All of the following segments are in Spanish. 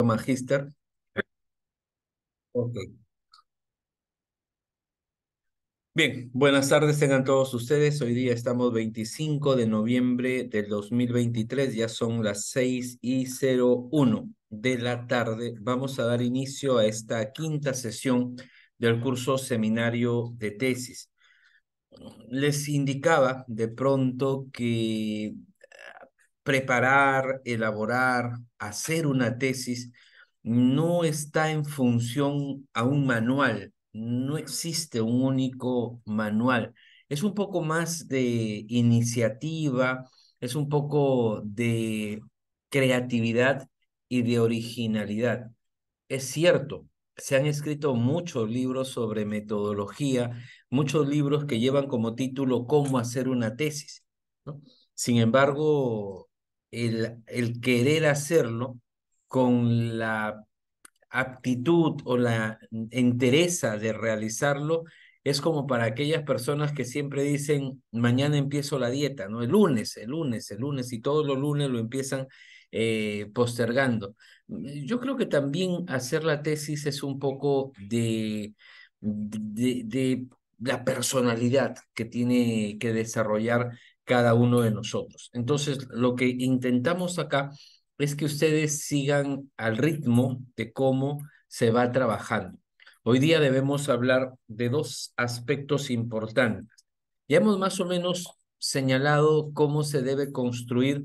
Magíster. Ok. Bien, buenas tardes tengan todos ustedes. Hoy día estamos 25 de noviembre del 2023. Ya son las 6:01 de la tarde. Vamos a dar inicio a esta quinta sesión del curso seminario de tesis. Les indicaba de pronto que preparar, elaborar, hacer una tesis no está en función a un manual, no existe un único manual. Es un poco más de iniciativa, es un poco de creatividad y de originalidad. Es cierto, se han escrito muchos libros sobre metodología, muchos libros que llevan como título "Cómo hacer una tesis", ¿no? Sin embargo, el querer hacerlo con la aptitud o la entereza de realizarlo es como para aquellas personas que siempre dicen: mañana empiezo la dieta, ¿no? El lunes, y todos los lunes lo empiezan postergando. Yo creo que también hacer la tesis es un poco de la personalidad que tiene que desarrollar cada uno de nosotros. Entonces, lo que intentamos acá es que ustedes sigan al ritmo de cómo se va trabajando. Hoy día debemos hablar de dos aspectos importantes. Ya hemos más o menos señalado cómo se debe construir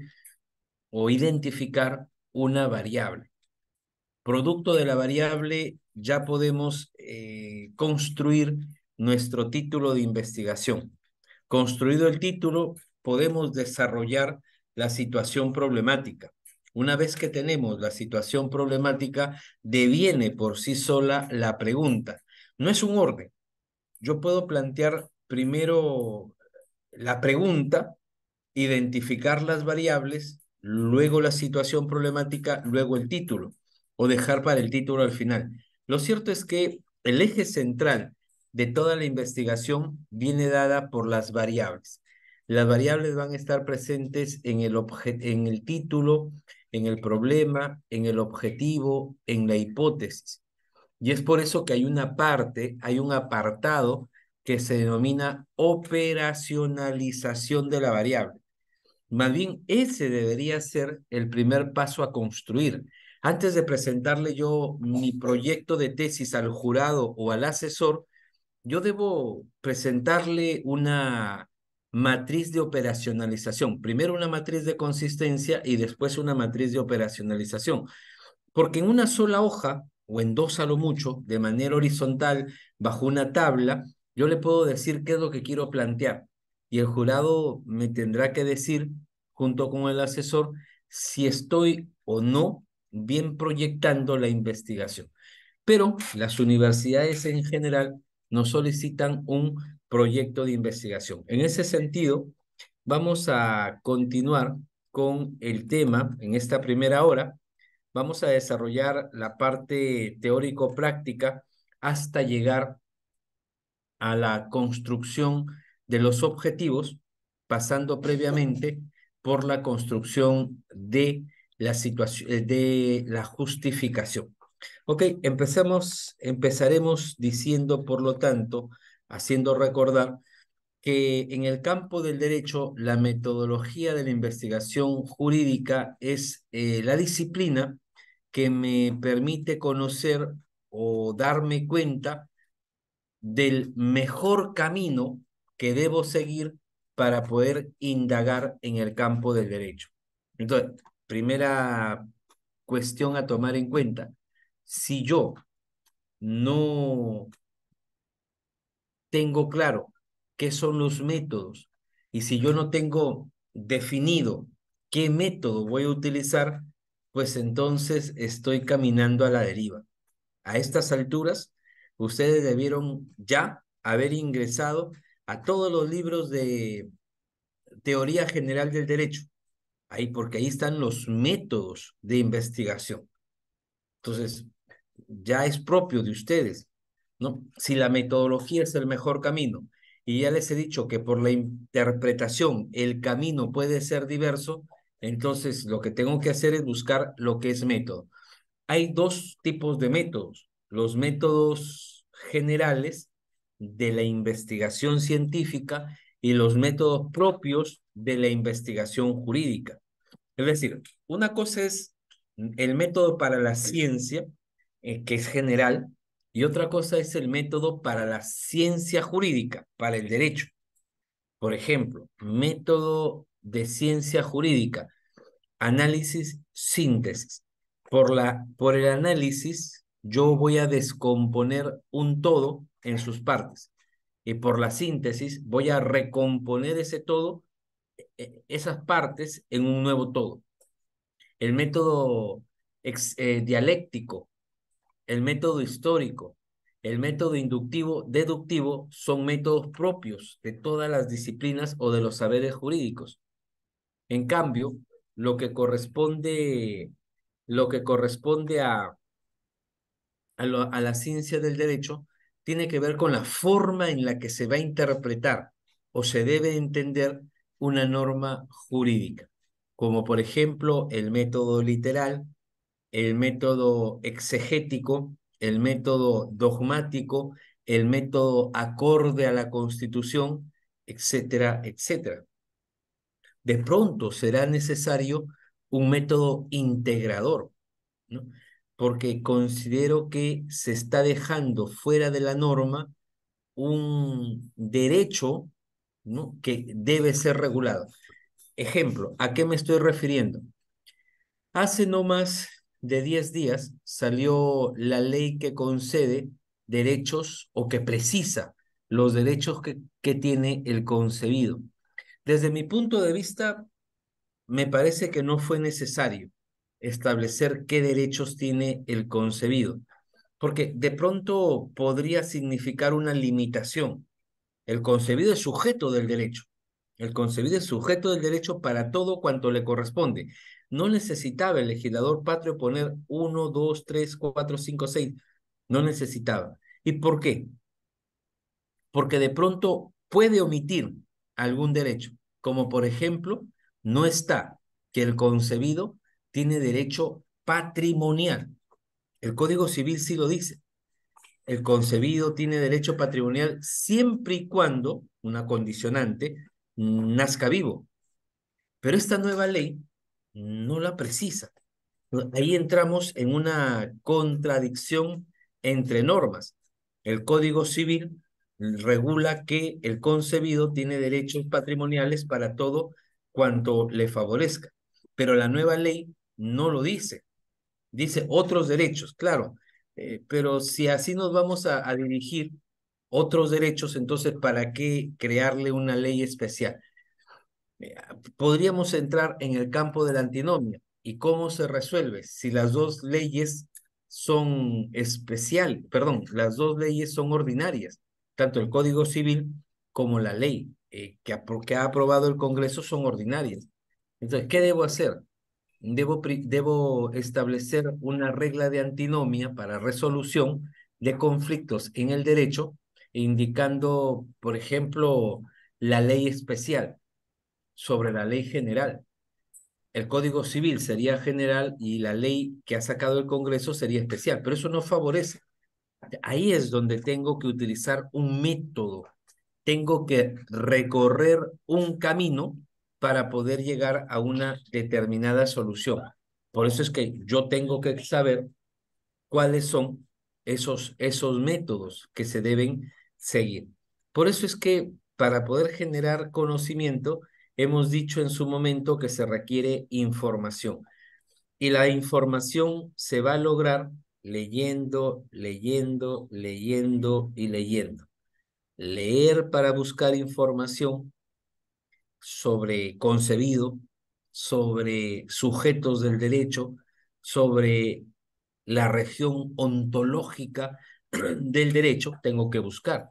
o identificar una variable. Producto de la variable, ya podemos construir nuestro título de investigación. Construido el título, podemos desarrollar la situación problemática. Una vez que tenemos la situación problemática, deviene por sí sola la pregunta. No es un orden. Yo puedo plantear primero la pregunta, identificar las variables, luego la situación problemática, luego el título, o dejar para el título al final. Lo cierto es que el eje central de toda la investigación viene dada por las variables. Las variables van a estar presentes en el título, en el problema, en el objetivo, en la hipótesis. Y es por eso que hay un apartado que se denomina operacionalización de la variable. Más bien, ese debería ser el primer paso a construir. Antes de presentarle yo mi proyecto de tesis al jurado o al asesor, yo debo presentarle una matriz de operacionalización. Primero una matriz de consistencia y después una matriz de operacionalización. Porque en una sola hoja, o en dos a lo mucho, de manera horizontal, bajo una tabla, yo le puedo decir qué es lo que quiero plantear. Y el jurado me tendrá que decir, junto con el asesor, si estoy o no bien proyectando la investigación. Pero las universidades en general nos solicitan un proyecto de investigación. En ese sentido, vamos a continuar con el tema en esta primera hora. Vamos a desarrollar la parte teórico-práctica hasta llegar a la construcción de los objetivos, pasando previamente por la construcción de la situación, de la justificación. Ok, empezaremos diciendo, por lo tanto, haciendo recordar que en el campo del derecho, la metodología de la investigación jurídica es la disciplina que me permite conocer o darme cuenta del mejor camino que debo seguir para poder indagar en el campo del derecho. Entonces, primera cuestión a tomar en cuenta: si yo no tengo claro qué son los métodos y si yo no tengo definido qué método voy a utilizar, pues entonces estoy caminando a la deriva. A estas alturas, ustedes debieron ya haber ingresado a todos los libros de teoría general del derecho, ahí, porque ahí están los métodos de investigación. Entonces, ya es propio de ustedes, ¿no? Si la metodología es el mejor camino, y ya les he dicho que por la interpretación el camino puede ser diverso, entonces lo que tengo que hacer es buscar lo que es método. Hay dos tipos de métodos: los métodos generales de la investigación científica y los métodos propios de la investigación jurídica. Es decir, una cosa es el método para la ciencia, que es general, y otra cosa es el método para la ciencia jurídica, para el derecho. Por ejemplo, método de ciencia jurídica, análisis, síntesis. Por el análisis, yo voy a descomponer un todo en sus partes. Y por la síntesis, voy a recomponer ese todo, esas partes, en un nuevo todo. El método dialéctico, el método histórico, el método inductivo, deductivo, son métodos propios de todas las disciplinas o de los saberes jurídicos. En cambio, lo que corresponde, lo que corresponde a la ciencia del derecho tiene que ver con la forma en la que se va a interpretar o se debe entender una norma jurídica, como por ejemplo el método literal, el método exegético, el método dogmático, el método acorde a la Constitución, etcétera, etcétera. De pronto será necesario un método integrador, ¿no? Porque considero que se está dejando fuera de la norma un derecho, ¿no?, que debe ser regulado. Ejemplo, ¿a qué me estoy refiriendo? Hace no más de 10 días salió la ley que concede derechos o que precisa los derechos que tiene el concebido. Desde mi punto de vista, me parece que no fue necesario establecer qué derechos tiene el concebido, porque de pronto podría significar una limitación. El concebido es sujeto del derecho. El concebido es sujeto del derecho para todo cuanto le corresponde. No necesitaba el legislador patrio poner uno, dos, tres, cuatro, cinco, seis. No necesitaba. ¿Y por qué? Porque de pronto puede omitir algún derecho, como por ejemplo, no está que el concebido tiene derecho patrimonial. El Código Civil sí lo dice. El concebido tiene derecho patrimonial siempre y cuando, una condicionante, nazca vivo. Pero esta nueva ley no la precisa. Ahí entramos en una contradicción entre normas. El Código Civil regula que el concebido tiene derechos patrimoniales para todo cuanto le favorezca, pero la nueva ley no lo dice. Dice otros derechos, claro, pero si así nos vamos a dirigir otros derechos, entonces ¿para qué crearle una ley especial? Eh, Podríamos entrar en el campo de la antinomia. ¿Y cómo se resuelve? Si las dos leyes son las dos leyes son ordinarias, tanto el Código Civil como la ley que ha aprobado el Congreso son ordinarias. Entonces, ¿qué debo hacer? Debo establecer una regla de antinomia para resolución de conflictos en el derecho, indicando, por ejemplo, la ley especial sobre la ley general. El Código Civil sería general y la ley que ha sacado el Congreso sería especial, pero eso no favorece. Ahí es donde tengo que utilizar un método, tengo que recorrer un camino para poder llegar a una determinada solución. Por eso es que yo tengo que saber cuáles son esos métodos que se deben seguir. Por eso es que para poder generar conocimiento, hemos dicho en su momento que se requiere información. Y la información se va a lograr leyendo, leyendo, leyendo y leyendo. Leer para buscar información sobre concebido, sobre sujetos del derecho, sobre la región ontológica del derecho, tengo que buscar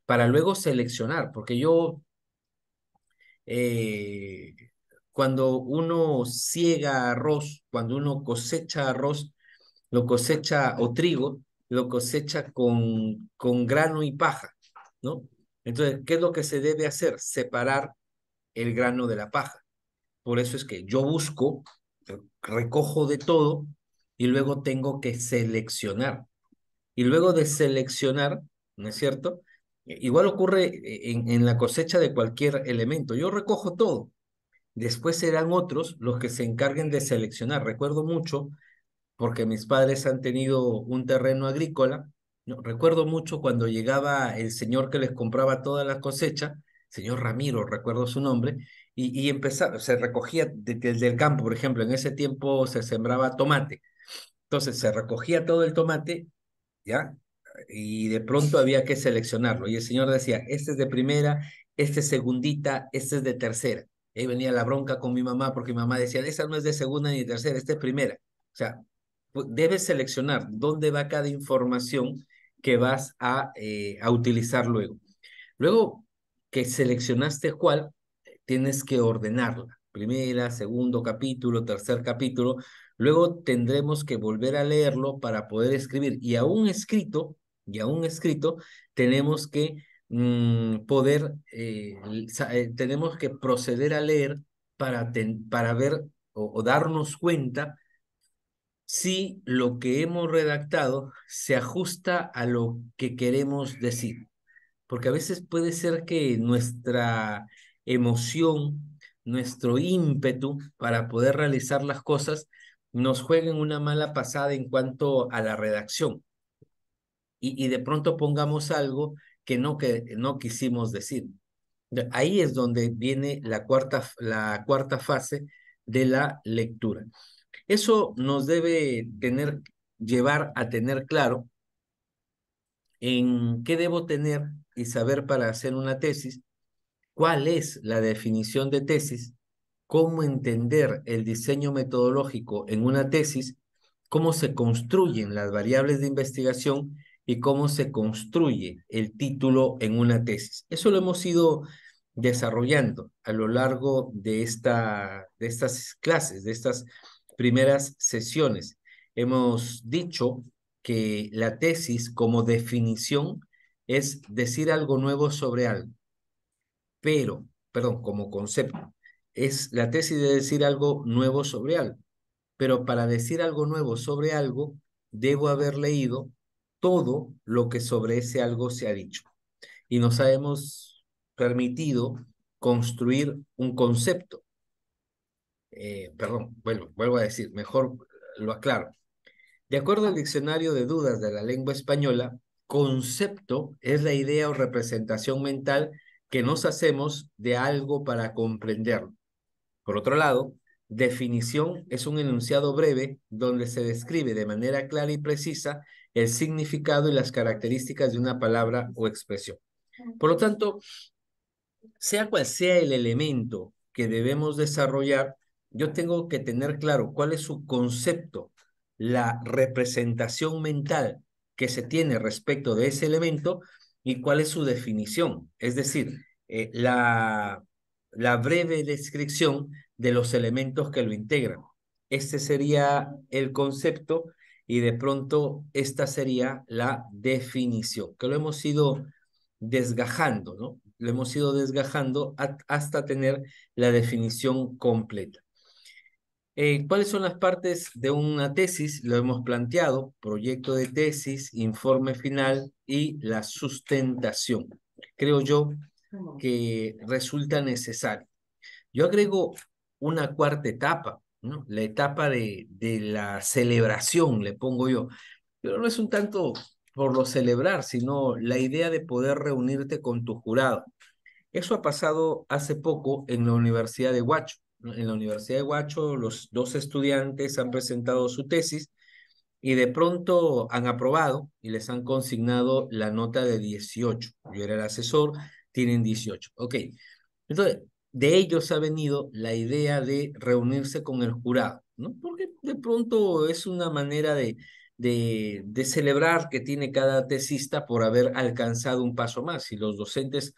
para luego seleccionar, porque yo, eh, cuando uno siega arroz, cuando uno cosecha arroz, lo cosecha o trigo, lo cosecha con grano y paja, ¿no? Entonces, ¿qué es lo que se debe hacer? Separar el grano de la paja. Por eso es que yo busco, recojo de todo y luego tengo que seleccionar. Y luego de seleccionar, ¿no es cierto? Igual ocurre en la cosecha de cualquier elemento. Yo recojo todo. Después serán otros los que se encarguen de seleccionar. Recuerdo mucho, porque mis padres han tenido un terreno agrícola, ¿no? Recuerdo mucho cuando llegaba el señor que les compraba toda la cosecha, señor Ramiro, recuerdo su nombre, y empezaba, se recogía del campo, por ejemplo, en ese tiempo se sembraba tomate. Entonces se recogía todo el tomate, ¿ya? Y de pronto había que seleccionarlo. Y el señor decía, este es de primera, este es segundita, este es de tercera. Y ahí venía la bronca con mi mamá, porque mi mamá decía, esa no es de segunda ni de tercera, esta es primera. O sea, debes seleccionar dónde va cada información que vas a utilizar luego. Luego que seleccionaste cuál, tienes que ordenarla. Primera, segundo capítulo, tercer capítulo. Luego tendremos que volver a leerlo para poder escribir. Y aún escrito, tenemos que tenemos que proceder a leer para ver o darnos cuenta si lo que hemos redactado se ajusta a lo que queremos decir, porque a veces puede ser que nuestra emoción, nuestro ímpetu para poder realizar las cosas nos jueguen una mala pasada en cuanto a la redacción y de pronto pongamos algo que no quisimos decir. Ahí es donde viene la cuarta fase de la lectura. Eso nos debe llevar a tener claro en qué debo tener y saber para hacer una tesis, cuál es la definición de tesis, cómo entender el diseño metodológico en una tesis, cómo se construyen las variables de investigación y cómo se construye el título en una tesis. Eso lo hemos ido desarrollando a lo largo de estas clases, de estas primeras sesiones. Hemos dicho que la tesis como definición es decir algo nuevo sobre algo, perdón, como concepto, es la tesis de decir algo nuevo sobre algo, pero para decir algo nuevo sobre algo, debo haber leído todo lo que sobre ese algo se ha dicho. Y nos hemos permitido construir un concepto. Perdón, vuelvo a decir, mejor lo aclaro. De acuerdo al Diccionario de Dudas de la Lengua Española, concepto es la idea o representación mental que nos hacemos de algo para comprenderlo. Por otro lado, definición es un enunciado breve donde se describe de manera clara y precisa el significado y las características de una palabra o expresión. Por lo tanto, sea cual sea el elemento que debemos desarrollar, yo tengo que tener claro cuál es su concepto, la representación mental que se tiene respecto de ese elemento y cuál es su definición, es decir, la breve descripción de los elementos que lo integran. Este sería el concepto y de pronto esta sería la definición, que lo hemos ido desgajando, ¿no? Lo hemos ido desgajando hasta tener la definición completa. ¿Cuáles son las partes de una tesis? Lo hemos planteado: proyecto de tesis, informe final y la sustentación. Creo yo que resulta necesario. Yo agrego una cuarta etapa, ¿no? La etapa de la celebración, le pongo yo, pero no es un tanto por lo celebrar, sino la idea de poder reunirte con tu jurado. Eso ha pasado hace poco en la Universidad de Huacho, ¿no? En la Universidad de Huacho, los dos estudiantes han presentado su tesis y de pronto han aprobado y les han consignado la nota de 18. Yo era el asesor, tienen 18. Ok. Entonces, de ellos ha venido la idea de reunirse con el jurado, ¿no? Porque de pronto es una manera de celebrar que tiene cada tesista por haber alcanzado un paso más. Y los docentes,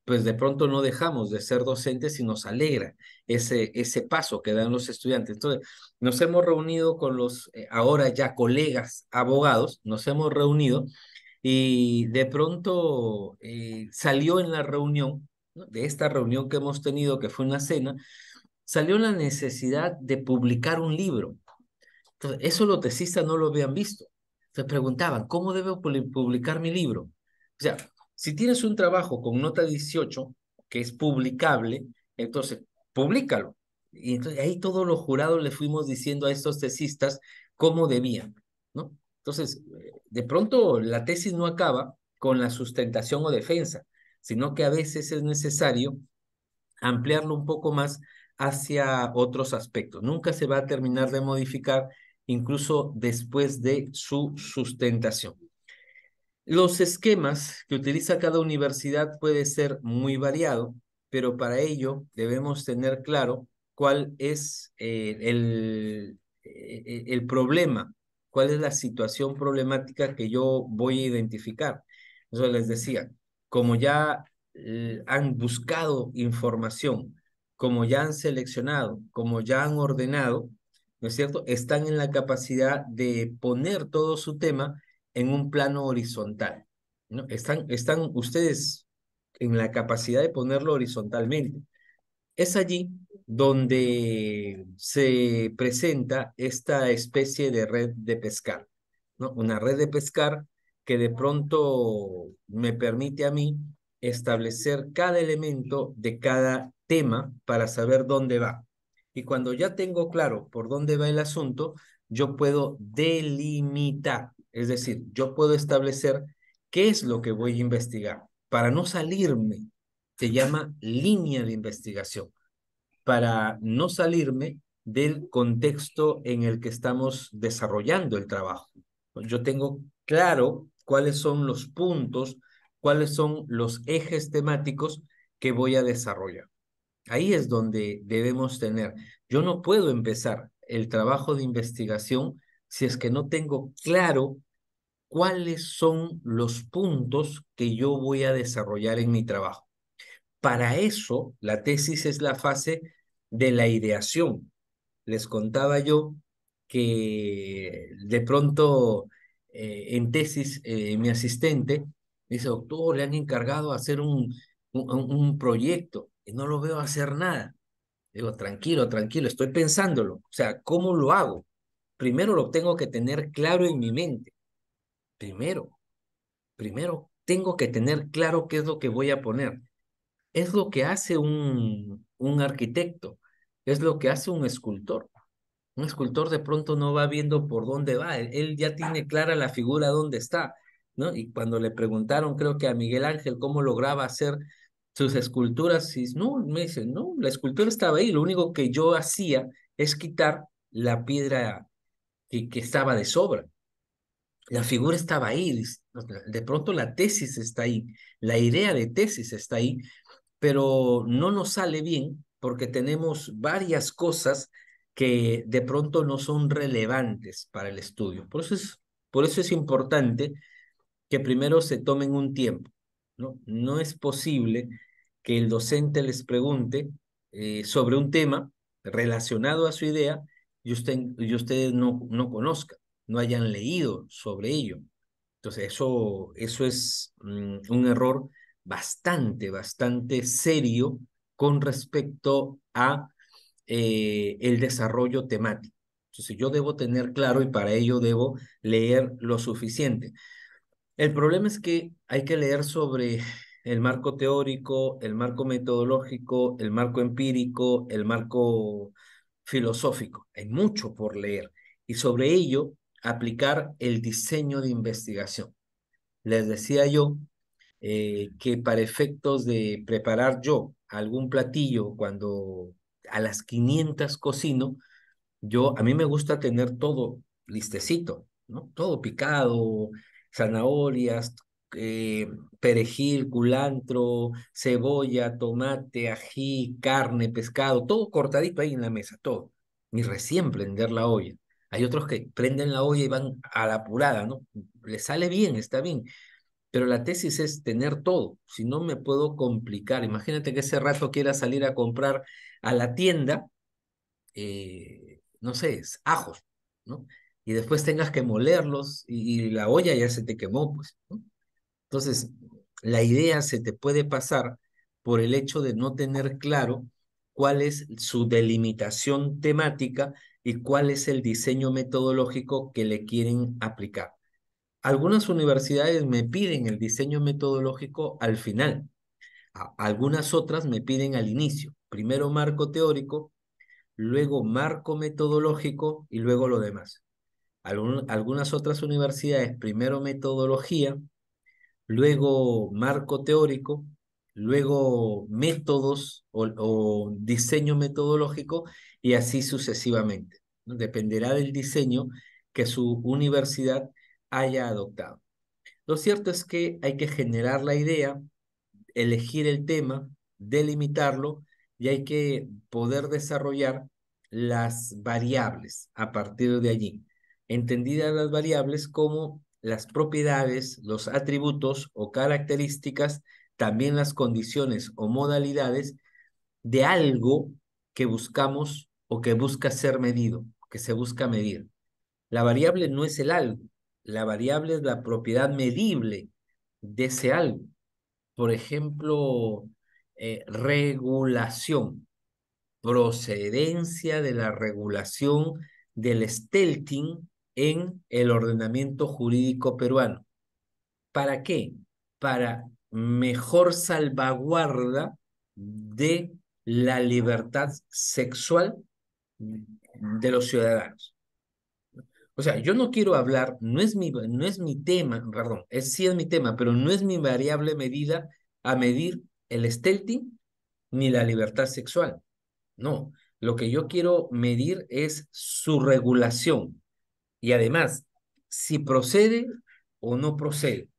pues de pronto no dejamos de ser docentes y nos alegra ese paso que dan los estudiantes. Entonces, nos hemos reunido con los ahora ya colegas abogados, nos hemos reunido y de pronto salió en la reunión, ¿no? De esta reunión que hemos tenido, que fue una cena, salió la necesidad de publicar un libro. Entonces, eso los tesistas no lo habían visto. Se preguntaban, ¿cómo debo publicar mi libro? O sea, si tienes un trabajo con nota 18 que es publicable, entonces, públicalo. Y entonces ahí todos los jurados le fuimos diciendo a estos tesistas cómo debían, ¿no? Entonces, de pronto la tesis no acaba con la sustentación o defensa, sino que a veces es necesario ampliarlo un poco más hacia otros aspectos. Nunca se va a terminar de modificar, incluso después de su sustentación. Los esquemas que utiliza cada universidad puede ser muy variado, pero para ello debemos tener claro cuál es el problema, cuál es la situación problemática que yo voy a identificar. Eso les decía, como ya han buscado información, como ya han seleccionado, como ya han ordenado, ¿no es cierto? Están en la capacidad de poner todo su tema en un plano horizontal, ¿no? Están ustedes en la capacidad de ponerlo horizontalmente. Es allí donde se presenta esta especie de red de pescar, ¿no? Una red de pescar que de pronto me permite a mí establecer cada elemento de cada tema para saber dónde va. Y cuando ya tengo claro por dónde va el asunto, yo puedo delimitar, es decir, yo puedo establecer qué es lo que voy a investigar para no salirme. Se llama línea de investigación, para no salirme del contexto en el que estamos desarrollando el trabajo. Yo tengo claro cuáles son los puntos, cuáles son los ejes temáticos que voy a desarrollar. Ahí es donde debemos tener. Yo no puedo empezar el trabajo de investigación si es que no tengo claro cuáles son los puntos que yo voy a desarrollar en mi trabajo. Para eso, la tesis es la fase de la ideación. Les contaba yo que de pronto en tesis mi asistente dice, doctor, le han encargado hacer un proyecto y no lo veo hacer nada. Digo, tranquilo, tranquilo, estoy pensándolo. O sea, ¿cómo lo hago? Primero lo tengo que tener claro en mi mente. Primero, primero tengo que tener claro qué es lo que voy a poner. Es lo que hace un arquitecto, es lo que hace un escultor. Un escultor de pronto no va viendo por dónde va, él ya tiene clara la figura dónde está, ¿no? Y cuando le preguntaron, creo que a Miguel Ángel, cómo lograba hacer sus esculturas, y no, me dice, no, la escultura estaba ahí, lo único que yo hacía es quitar la piedra que estaba de sobra. La figura estaba ahí, de pronto la tesis está ahí, la idea de tesis está ahí, pero no nos sale bien porque tenemos varias cosas que de pronto no son relevantes para el estudio. Por eso es importante que primero se tomen un tiempo, ¿no? No es posible que el docente les pregunte sobre un tema relacionado a su idea y ustedes no conozcan, no hayan leído sobre ello. Entonces, eso es un error bastante serio con respecto a el desarrollo temático. Entonces, yo debo tener claro y para ello debo leer lo suficiente. El problema es que hay que leer sobre el marco teórico, el marco metodológico, el marco empírico, el marco filosófico. Hay mucho por leer y sobre ello aplicar el diseño de investigación. Les decía yo que para efectos de preparar yo algún platillo cuando a las 500 cocino, a mí me gusta tener todo listecito, ¿no? Todo picado, zanahorias, eh, perejil, culantro, cebolla, tomate, ají, carne, pescado, todo cortadito ahí en la mesa, todo. Y recién prender la olla. Hay otros que prenden la olla y van a la apurada, ¿no? Le sale bien, está bien, pero la tesis es tener todo, si no me puedo complicar. Imagínate que ese rato quiera salir a comprar a la tienda, no sé, ajos, ¿no? Y después tengas que molerlos y la olla ya se te quemó, pues, ¿no? Entonces, la idea se te puede pasar por el hecho de no tener claro cuál es su delimitación temática y cuál es el diseño metodológico que le quieren aplicar. Algunas universidades me piden el diseño metodológico al final, algunas otras me piden al inicio. Primero marco teórico, luego marco metodológico y luego lo demás. Algunas otras universidades, primero metodología, luego marco teórico, luego métodos o diseño metodológico y así sucesivamente, ¿no? Dependerá del diseño que su universidad haya adoptado. Lo cierto es que hay que generar la idea, elegir el tema, delimitarlo y hay que poder desarrollar las variables a partir de allí. Entendidas las variables como las propiedades, los atributos o características, también las condiciones o modalidades de algo que buscamos o que busca ser medido, que se busca medir. La variable no es el algo, la variable es la propiedad medible de ese algo. Por ejemplo, regulación, procedencia de la regulación del stealthing en el ordenamiento jurídico peruano. ¿Para qué? Para mejor salvaguarda de la libertad sexual de los ciudadanos. O sea, yo no quiero hablar, no es mi tema, perdón, sí es mi tema, pero no es mi variable medida a medir el stealthing ni la libertad sexual. No, lo que yo quiero medir es su regulación y además, si procede o no procede,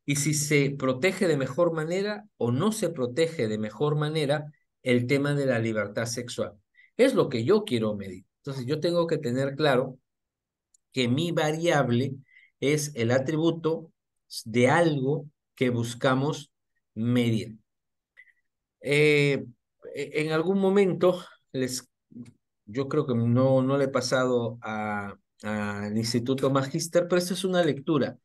y si se protege de mejor manera o no se protege de mejor manera el tema de la libertad sexual. Es lo que yo quiero medir. Entonces, yo tengo que tener claro que mi variable es el atributo de algo que buscamos medir. En algún momento, yo creo que no le he pasado al Instituto Magíster, pero esta es una lectura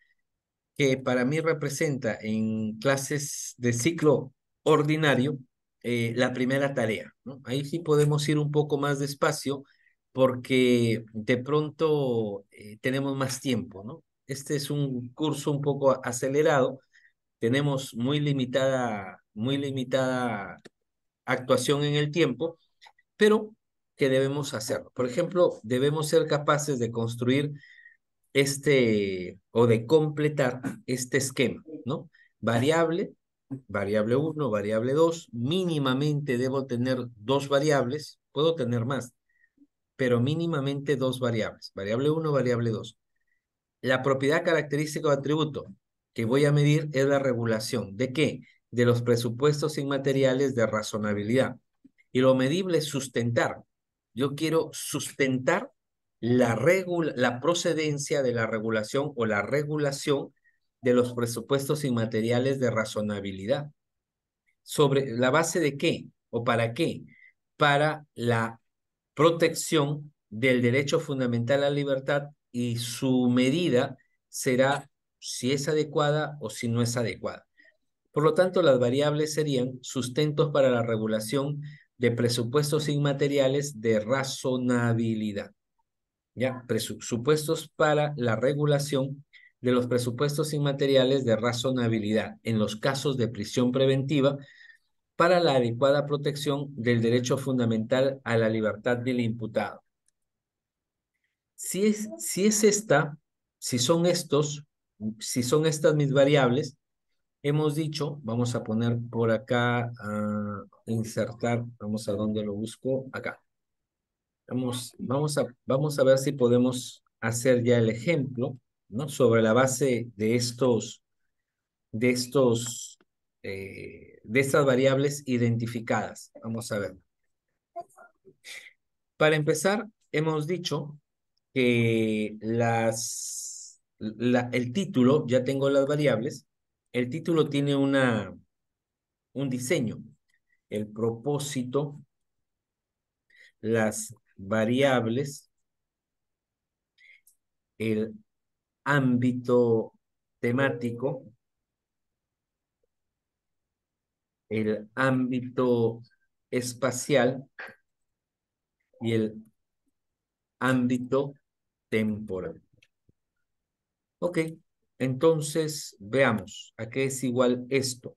que para mí representa en clases de ciclo ordinario la primera tarea, ¿no? Ahí sí podemos ir un poco más despacio porque de pronto tenemos más tiempo, ¿no? Este es un curso un poco acelerado, tenemos muy limitada actuación en el tiempo, pero que debemos hacerlo. Por ejemplo, debemos ser capaces de construir o de completar este esquema, ¿no? Variable, variable uno, variable 2, mínimamente debo tener dos variables, puedo tener más, pero mínimamente dos variables, variable uno, variable 2. La propiedad característica o atributo que voy a medir es la regulación. ¿De qué? De los presupuestos inmateriales de razonabilidad. Y lo medible es sustentar. Yo quiero sustentar la procedencia de la regulación o la regulación de los presupuestos inmateriales de razonabilidad. ¿Sobre la base de qué o para qué? Para la protección del derecho fundamental a la libertad y su medida será si es adecuada o si no es adecuada. Por lo tanto, las variables serían sustentos para la regulación de presupuestos inmateriales de razonabilidad. ¿Ya? Presupuestos para la regulación de los presupuestos inmateriales de razonabilidad en los casos de prisión preventiva para la adecuada protección del derecho fundamental a la libertad del imputado. Si es esta, si son estos, si son estas mis variables, hemos dicho, vamos a poner por acá, insertar, vamos a dónde lo busco, acá. Vamos a ver si podemos hacer ya el ejemplo, ¿no? Sobre la base de estas variables identificadas. Vamos a ver. Para empezar, hemos dicho que el título, ya tengo las variables, el título tiene un diseño, el propósito, las variables, el ámbito temático, el ámbito espacial y el ámbito temporal. Ok, entonces veamos a qué es igual esto.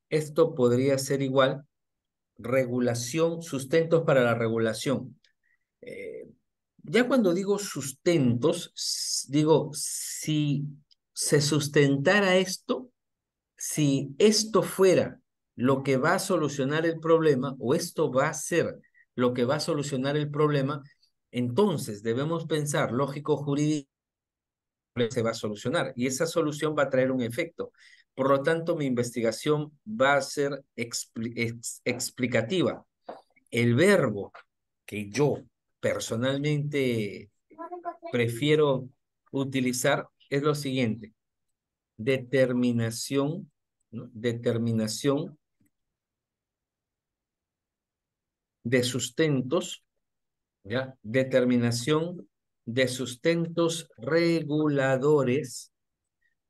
Esto podría ser igual regulación, sustentos para la regulación. Eh, ya cuando digo sustentos, digo, si se sustentara esto, si esto fuera lo que va a solucionar el problema, o esto va a ser lo que va a solucionar el problema, entonces debemos pensar lógico jurídico se va a solucionar y esa solución va a traer un efecto. Por lo tanto, mi investigación va a ser explicativa. El verbo que yo personalmente prefiero utilizar es lo siguiente: determinación, ¿no? Determinación de sustentos, ¿ya? Determinación de sustentos reguladores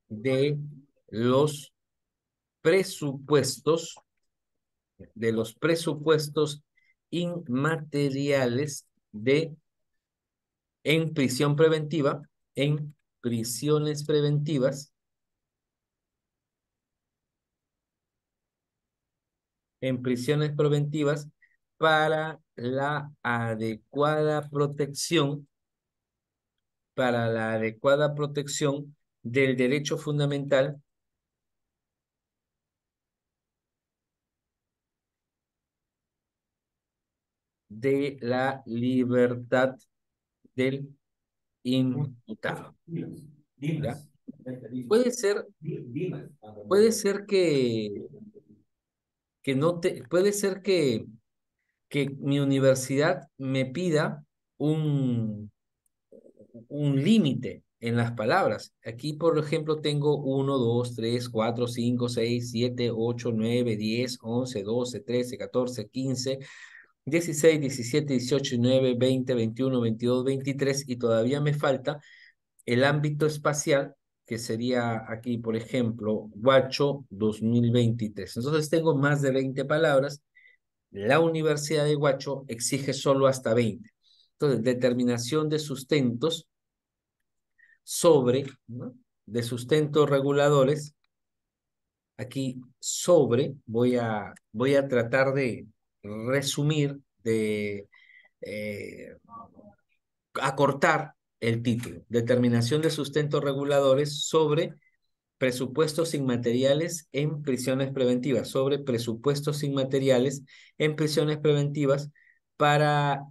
de los presupuestos, inmateriales en prisión preventiva, en prisiones preventivas, en prisiones preventivas para la adecuada protección del derecho fundamental de la libertad del imputado. ¿Ya? Puede ser, puede ser que no te, puede ser que mi universidad me pida un, un límite en las palabras. Aquí, por ejemplo, tengo 1, 2, 3, 4, 5, 6, 7, 8, 9, 10, 11, 12, 13, 14, 15, 16, 17, 18, 19, 20, 21, 22, 23 y todavía me falta el ámbito espacial, que sería aquí, por ejemplo, Huacho 2023. Entonces tengo más de 20 palabras. La Universidad de Huacho exige solo hasta 20. Entonces, determinación de sustentos sobre, ¿no? De sustentos reguladores. Aquí sobre voy a tratar de resumir, de eh, acortar el título. Determinación de sustentos reguladores sobre presupuestos inmateriales en prisiones preventivas, sobre presupuestos inmateriales en prisiones preventivas para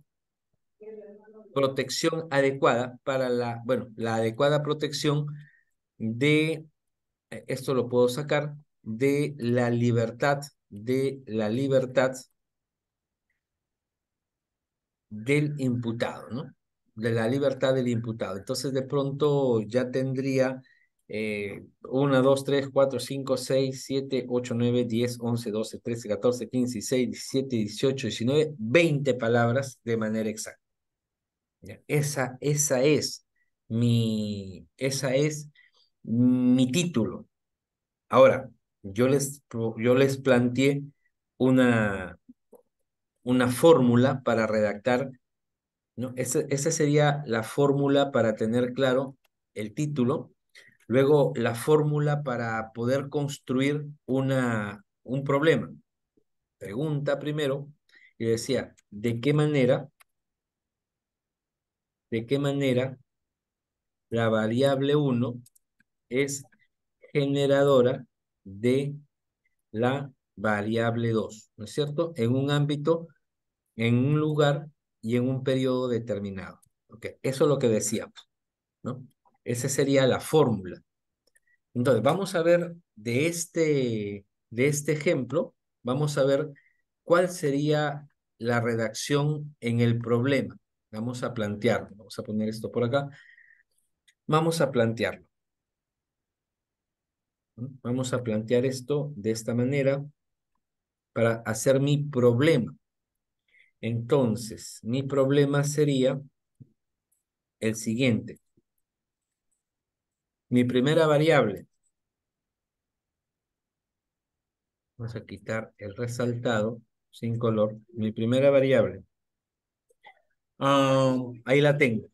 protección adecuada, para la adecuada protección de, esto lo puedo sacar, de la libertad del imputado, ¿no? De la libertad del imputado. Entonces, de pronto ya tendría 1, 2, 3, 4, 5, 6, 7, 8, 9, 10, 11, 12, 13, 14, 15, 16, 17, 18, 19, 20 palabras de manera exacta. ¿Ya? Esa es mi título. Ahora, yo les planteé una, una fórmula para redactar, ¿no? Esa sería la fórmula para tener claro el título. Luego, la fórmula para poder construir un problema. Pregunta primero, y decía, de qué manera la variable 1 es generadora de la variable 2, ¿no es cierto? En un ámbito, en un lugar y en un periodo determinado. Ok, eso es lo que decíamos, ¿no? Esa sería la fórmula. Entonces, vamos a ver de este ejemplo, vamos a ver cuál sería la redacción en el problema. Vamos a plantearlo. Vamos a poner esto por acá. Vamos a plantearlo, ¿no? Vamos a plantear esto de esta manera para hacer mi problema. Entonces, mi problema sería el siguiente. Mi primera variable, vamos a quitar el resaltado sin color. Mi primera variable Ahí la tengo.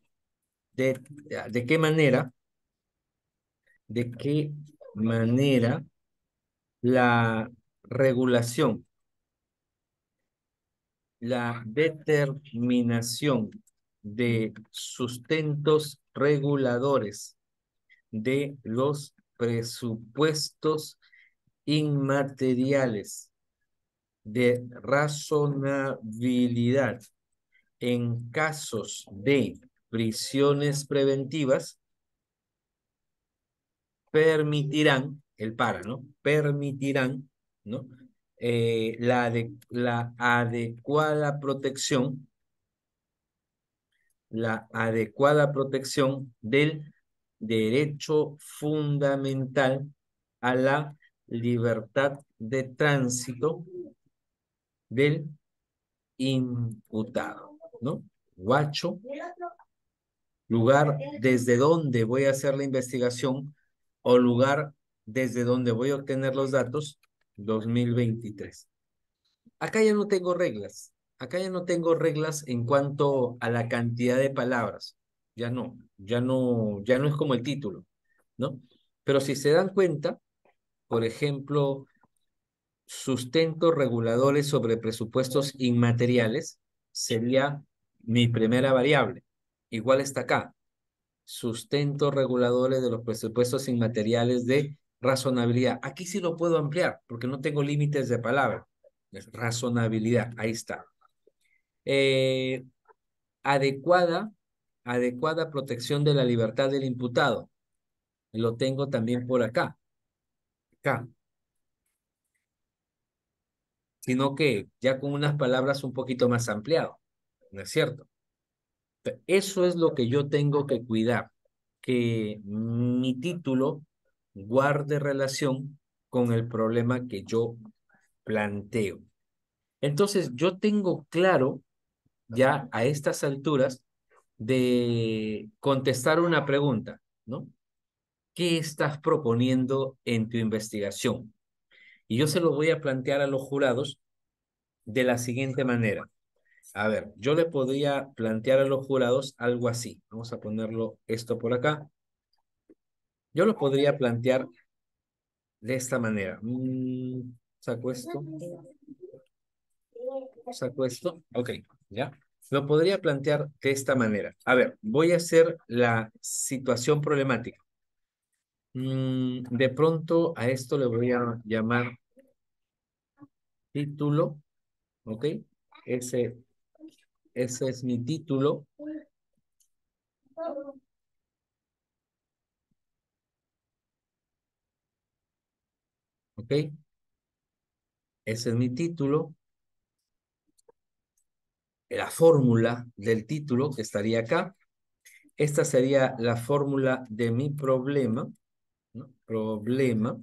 ¿De, de qué manera? ¿De qué manera la regulación, la determinación de sustentos reguladores de los presupuestos inmateriales de razonabilidad en casos de prisiones preventivas permitirán, el para, ¿no? Permitirán, ¿no? La adecuada protección del derecho fundamental a la libertad de tránsito del imputado, ¿no? Guacho, lugar desde donde voy a hacer la investigación o lugar desde donde voy a obtener los datos, 2023. Acá ya no tengo reglas. Acá ya no tengo reglas en cuanto a la cantidad de palabras. Ya no es como el título, ¿no? Pero si se dan cuenta, por ejemplo, sustentos reguladores sobre presupuestos inmateriales sería mi primera variable. Igual está acá. Sustentos reguladores de los presupuestos inmateriales de razonabilidad. Aquí sí lo puedo ampliar porque no tengo límites de palabra. Es razonabilidad, ahí está. Eh, adecuada, adecuada protección de la libertad del imputado. Lo tengo también por acá, acá. Sino que ya con unas palabras un poquito más ampliado, ¿no es cierto? Eso es lo que yo tengo que cuidar, que mi título guarde relación con el problema que yo planteo. Entonces, yo tengo claro ya a estas alturas de contestar una pregunta, ¿no? ¿Qué estás proponiendo en tu investigación? Y yo se lo voy a plantear a los jurados de la siguiente manera. A ver, yo le podría plantear a los jurados algo así. Vamos a ponerlo esto por acá. Yo lo podría plantear de esta manera. Saco esto, saco esto. Ok, ya. Lo podría plantear de esta manera. A ver, voy a hacer la situación problemática. De pronto a esto le voy a llamar título, ¿ok? Ese, ese es mi título, ¿ok? Ese es mi título. La fórmula del título que estaría acá. Esta sería la fórmula de mi problema, ¿no? Problema,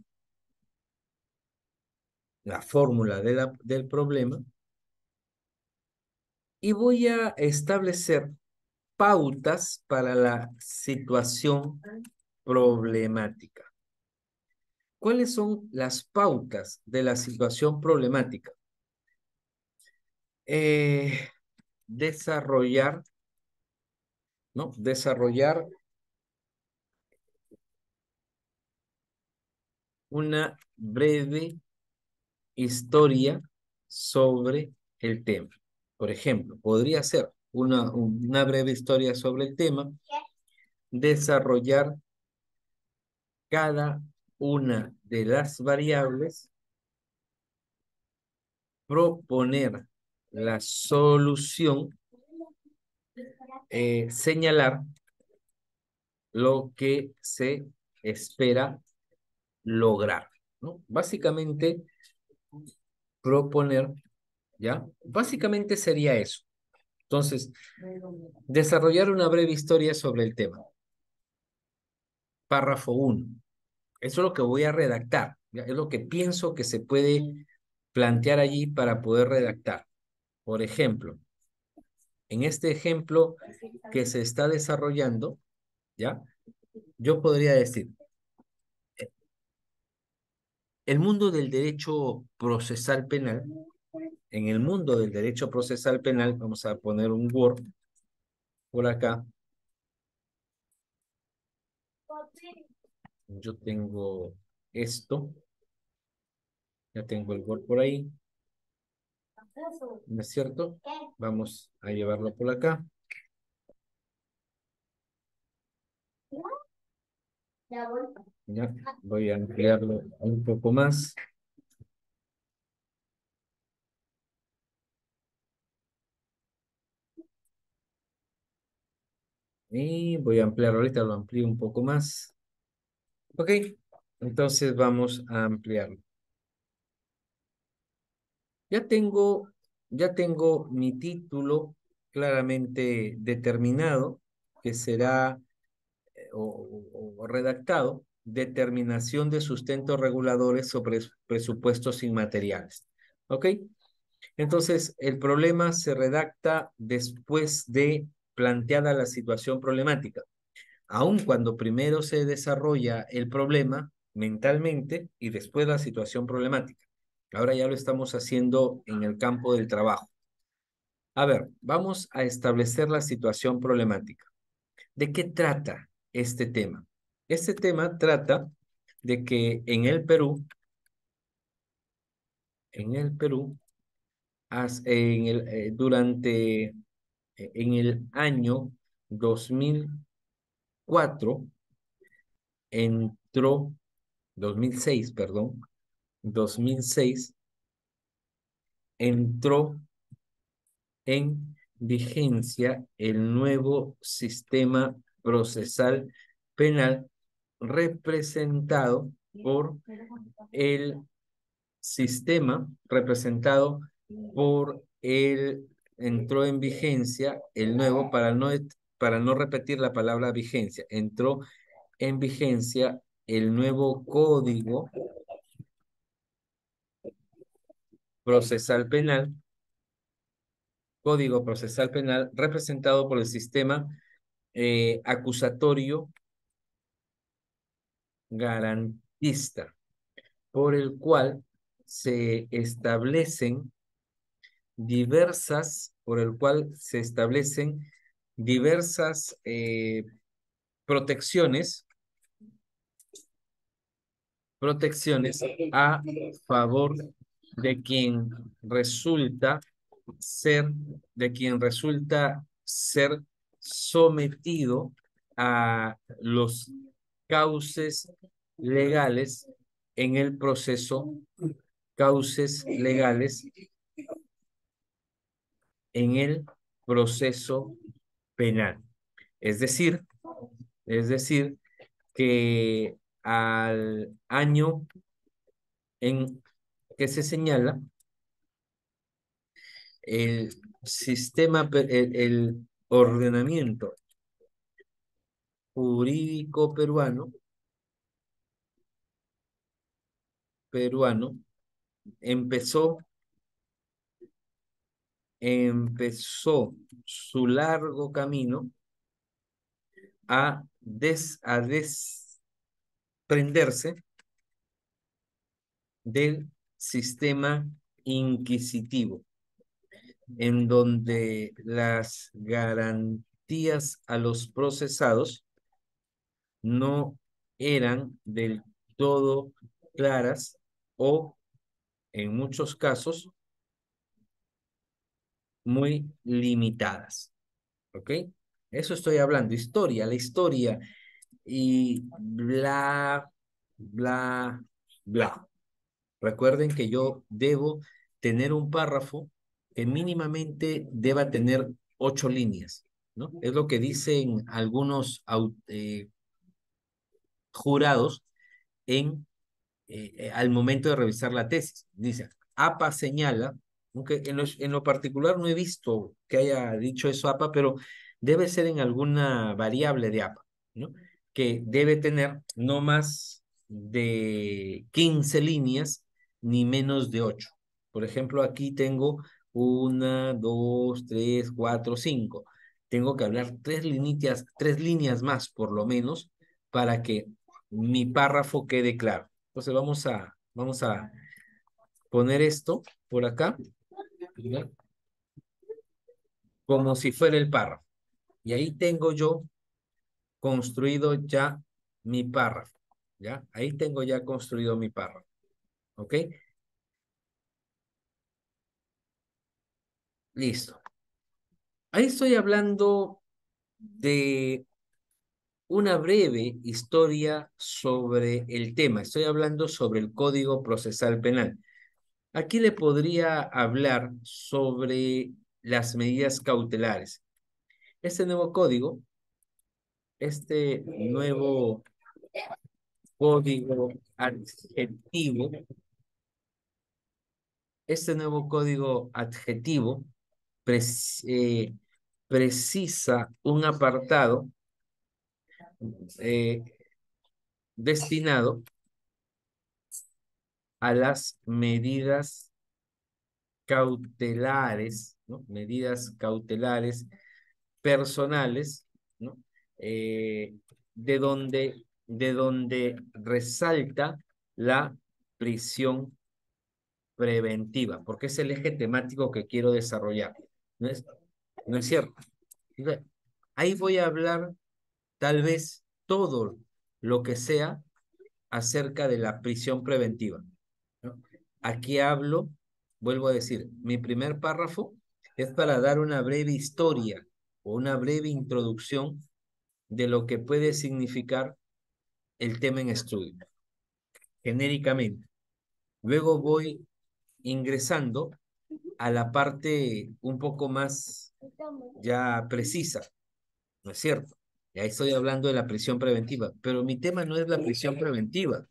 la fórmula del problema. Y voy a establecer pautas para la situación problemática. ¿Cuáles son las pautas de la situación problemática? Eh, desarrollar, ¿no? Desarrollar una breve historia sobre el tema. Por ejemplo, podría ser una breve historia sobre el tema, desarrollar cada una de las variables, proponer la solución, señalar lo que se espera lograr, ¿no? Básicamente, proponer, ¿ya? Básicamente sería eso. Entonces, desarrollar una breve historia sobre el tema. Párrafo 1. Eso es lo que voy a redactar, ¿ya? Es lo que pienso que se puede plantear allí para poder redactar. Por ejemplo, en este ejemplo que se está desarrollando, ¿ya? Yo podría decir, el mundo del derecho procesal penal, en el mundo del derecho procesal penal, vamos a poner un Word, por acá, yo tengo esto, ya tengo el Word por ahí, ¿no es cierto? Vamos a llevarlo por acá. Ya, voy a ampliarlo un poco más. Y voy a ampliar ahorita, lo amplío un poco más. Ok, entonces vamos a ampliarlo. Ya tengo mi título claramente determinado, que será o redactado, determinación de sustentos reguladores sobre presupuestos inmateriales. ¿Ok? Entonces, el problema se redacta después de planteada la situación problemática, aun cuando primero se desarrolla el problema mentalmente y después la situación problemática. Ahora ya lo estamos haciendo en el campo del trabajo. A ver, vamos a establecer la situación problemática. ¿De qué trata este tema? Este tema trata de que en el Perú, en el año 2004 entró, 2006, perdón, 2006 entró en vigencia el nuevo sistema procesal penal representado por el sistema representado por entró en vigencia el nuevo, para no repetir la palabra vigencia, entró en vigencia el nuevo procesal penal, código procesal penal representado por el sistema acusatorio garantista, por el cual se establecen diversas protecciones, protecciones a favor de quien resulta ser, de quien resulta ser sometido a los cauces legales en el proceso, cauces legales en el proceso penal. Es decir, es decir, que al año en que se señala, el el ordenamiento jurídico peruano empezó, empezó su largo camino a desprenderse del sistema inquisitivo, en donde las garantías a los procesados no eran del todo claras o, en muchos casos, muy limitadas. ¿Ok? Eso estoy hablando, historia, la historia y bla, bla, bla. Recuerden que yo debo tener un párrafo que mínimamente deba tener 8 líneas, ¿no? Es lo que dicen algunos jurados al momento de revisar la tesis. Dice, APA señala, aunque en lo particular no he visto que haya dicho eso APA, pero debe ser en alguna variable de APA, ¿no? Que debe tener no más de 15 líneas ni menos de 8. Por ejemplo, aquí tengo 1, 2, 3, 4, 5. Tengo que hablar 3 líneas más, por lo menos, para que mi párrafo quede claro. Entonces vamos a poner esto por acá, ¿ya? Como si fuera el párrafo, Y ahí tengo yo construido ya mi párrafo, ¿ya? Ahí tengo ya construido mi párrafo, ¿ok? Listo. Ahí estoy hablando de una breve historia sobre el tema. Estoy hablando sobre el Código Procesal Penal. Aquí le podría hablar sobre las medidas cautelares. Este nuevo código, este nuevo código adjetivo, este nuevo código adjetivo pres- eh, precisa un apartado eh, destinado a las medidas cautelares, ¿no? Medidas cautelares personales, ¿no? Eh, de donde resalta la prisión preventiva, porque es el eje temático que quiero desarrollar. ¿No es, no es cierto? Entonces, ahí voy a hablar tal vez todo lo que sea acerca de la prisión preventiva, ¿no? Aquí hablo, vuelvo a decir, mi primer párrafo es para dar una breve historia o una breve introducción de lo que puede significar el tema en estudio, genéricamente. Luego voy ingresando a la parte un poco más ya precisa, ¿no es cierto? Ya estoy hablando de la prisión preventiva, pero mi tema no es la prisión preventiva,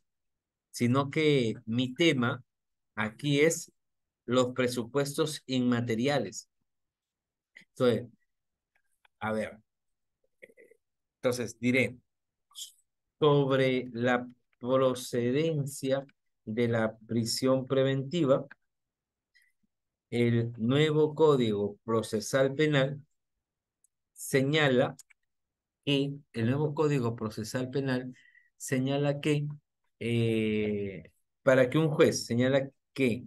sino que mi tema aquí es los presupuestos inmateriales. Entonces, a ver, entonces diré sobre la procedencia de la prisión preventiva, el nuevo Código Procesal Penal señala el nuevo Código Procesal Penal señala que para que un juez señala que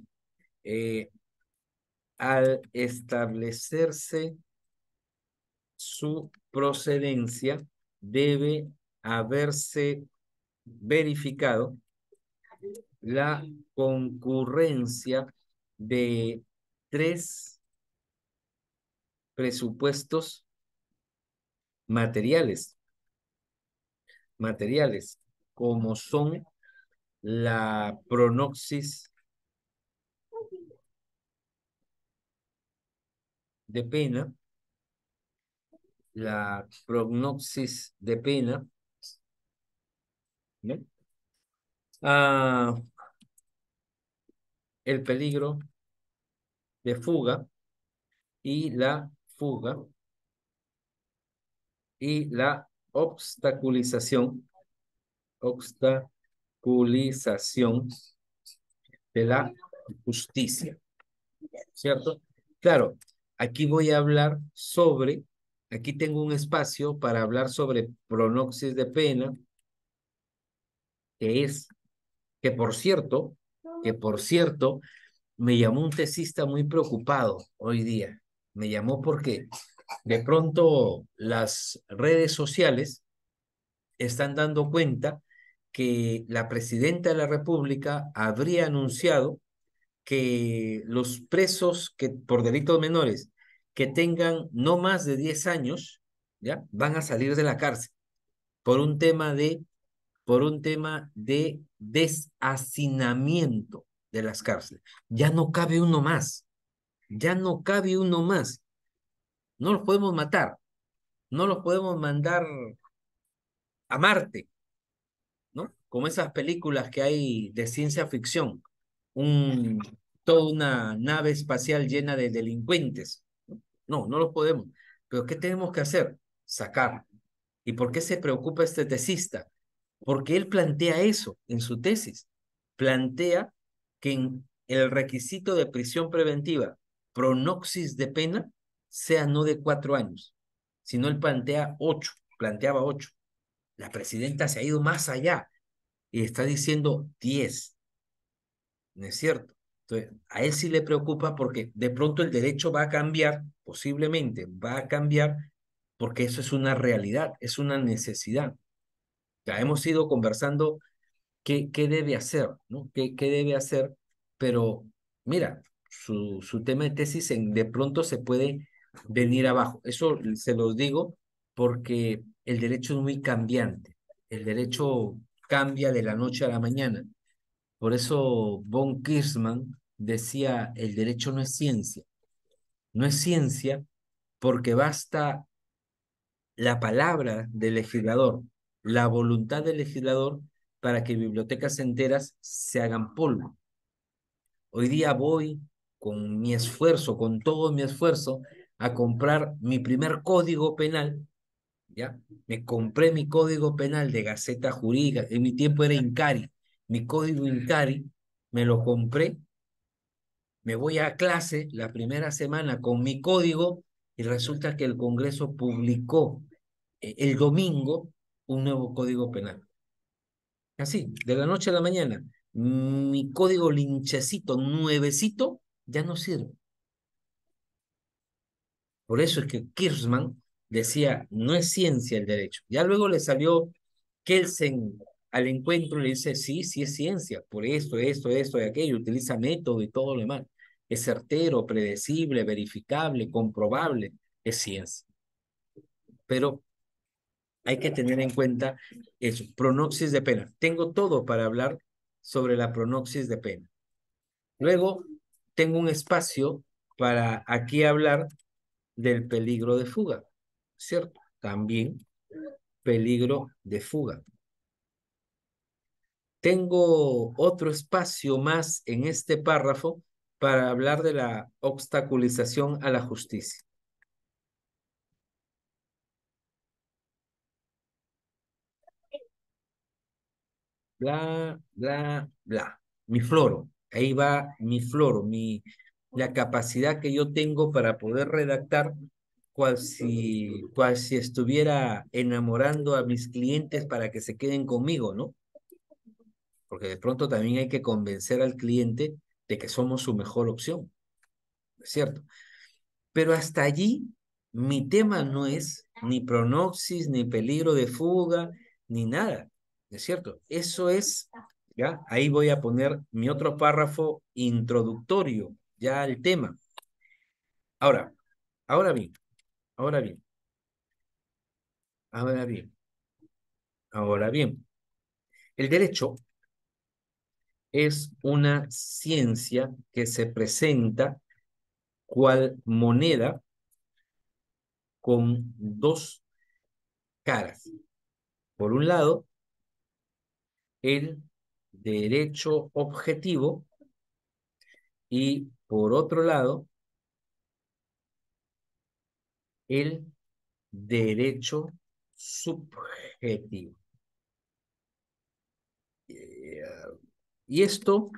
eh, al establecerse su procedencia debe haberse verificado la concurrencia de tres presupuestos materiales, materiales, como son la pronoxis de pena, la prognosis de pena, ¿no? Ah, el peligro de fuga y la fuga y la obstaculización de la justicia, ¿cierto? Claro, aquí voy a hablar sobre, aquí tengo un espacio para hablar sobre pronoxis de pena, que es, que por cierto, me llamó un tesista muy preocupado hoy día. Me llamó porque de pronto las redes sociales están dando cuenta que la presidenta de la República habría anunciado que los presos que por delitos menores que tengan no más de 10 años, ¿ya? Van a salir de la cárcel por un tema de, por un tema de deshacinamiento de las cárceles. Ya no cabe uno más, ya no cabe uno más. No los podemos matar, no los podemos mandar a Marte, ¿no? Como esas películas que hay de ciencia ficción, un, toda una nave espacial llena de delincuentes. No, no los podemos. Pero ¿qué tenemos que hacer? Sacar. ¿Y por qué se preocupa este tesista? Porque él plantea eso en su tesis. Plantea que en el requisito de prisión preventiva, pronoxis de pena, sea no de 4 años, sino él plantea 8, planteaba 8. La presidenta se ha ido más allá y está diciendo 10, ¿no es cierto? Entonces, a él sí le preocupa porque de pronto el derecho va a cambiar, posiblemente va a cambiar, porque eso es una realidad, es una necesidad. Ya hemos ido conversando qué debe hacer, ¿no? ¿Qué debe hacer? Pero mira, su tema de tesis de pronto se puede venir abajo. Eso se los digo porque el derecho es muy cambiante. El derecho cambia de la noche a la mañana. Por eso von Kirchmann decía, el derecho no es ciencia. No es ciencia porque basta la palabra del legislador, la voluntad del legislador para que bibliotecas enteras se hagan polvo. Hoy día voy con mi esfuerzo, con todo mi esfuerzo, a comprar mi primer código penal, ¿ya? Me compré mi código penal de Gaceta Jurídica, en mi tiempo era Incari, mi código Incari, me lo compré, me voy a clase la primera semana con mi código y resulta que el Congreso publicó el domingo un nuevo código penal. Así, de la noche a la mañana, mi código linchecito, nuevecito, ya no sirve. Por eso es que Kirchmann decía, no es ciencia el derecho. Ya luego le salió Kelsen al encuentro y le dice, sí, sí es ciencia, por esto y aquello, utiliza método y todo lo demás. Es certero, predecible, verificable, comprobable, es ciencia. Pero hay que tener en cuenta eso, pronoxis de pena. Tengo todo para hablar sobre la pronoxis de pena. Luego, tengo un espacio para aquí hablar del peligro de fuga, ¿cierto? También peligro de fuga. Tengo otro espacio más en este párrafo para hablar de la obstaculización a la justicia. Bla, bla, bla. Mi floro. Ahí va mi floro, la capacidad que yo tengo para poder redactar cual si estuviera enamorando a mis clientes para que se queden conmigo, ¿no? Porque de pronto también hay que convencer al cliente de que somos su mejor opción, ¿es cierto? Pero hasta allí mi tema no es ni pronoxis, ni peligro de fuga, ni nada, ¿es cierto? Eso es, ¿ya? Ahí voy a poner mi otro párrafo introductorio, ya al tema. Ahora, ahora bien, ahora bien, ahora bien, ahora bien. El derecho es una ciencia que se presenta cual moneda con dos caras. Por un lado, el derecho objetivo y por otro lado, el derecho subjetivo. Eh, Y esto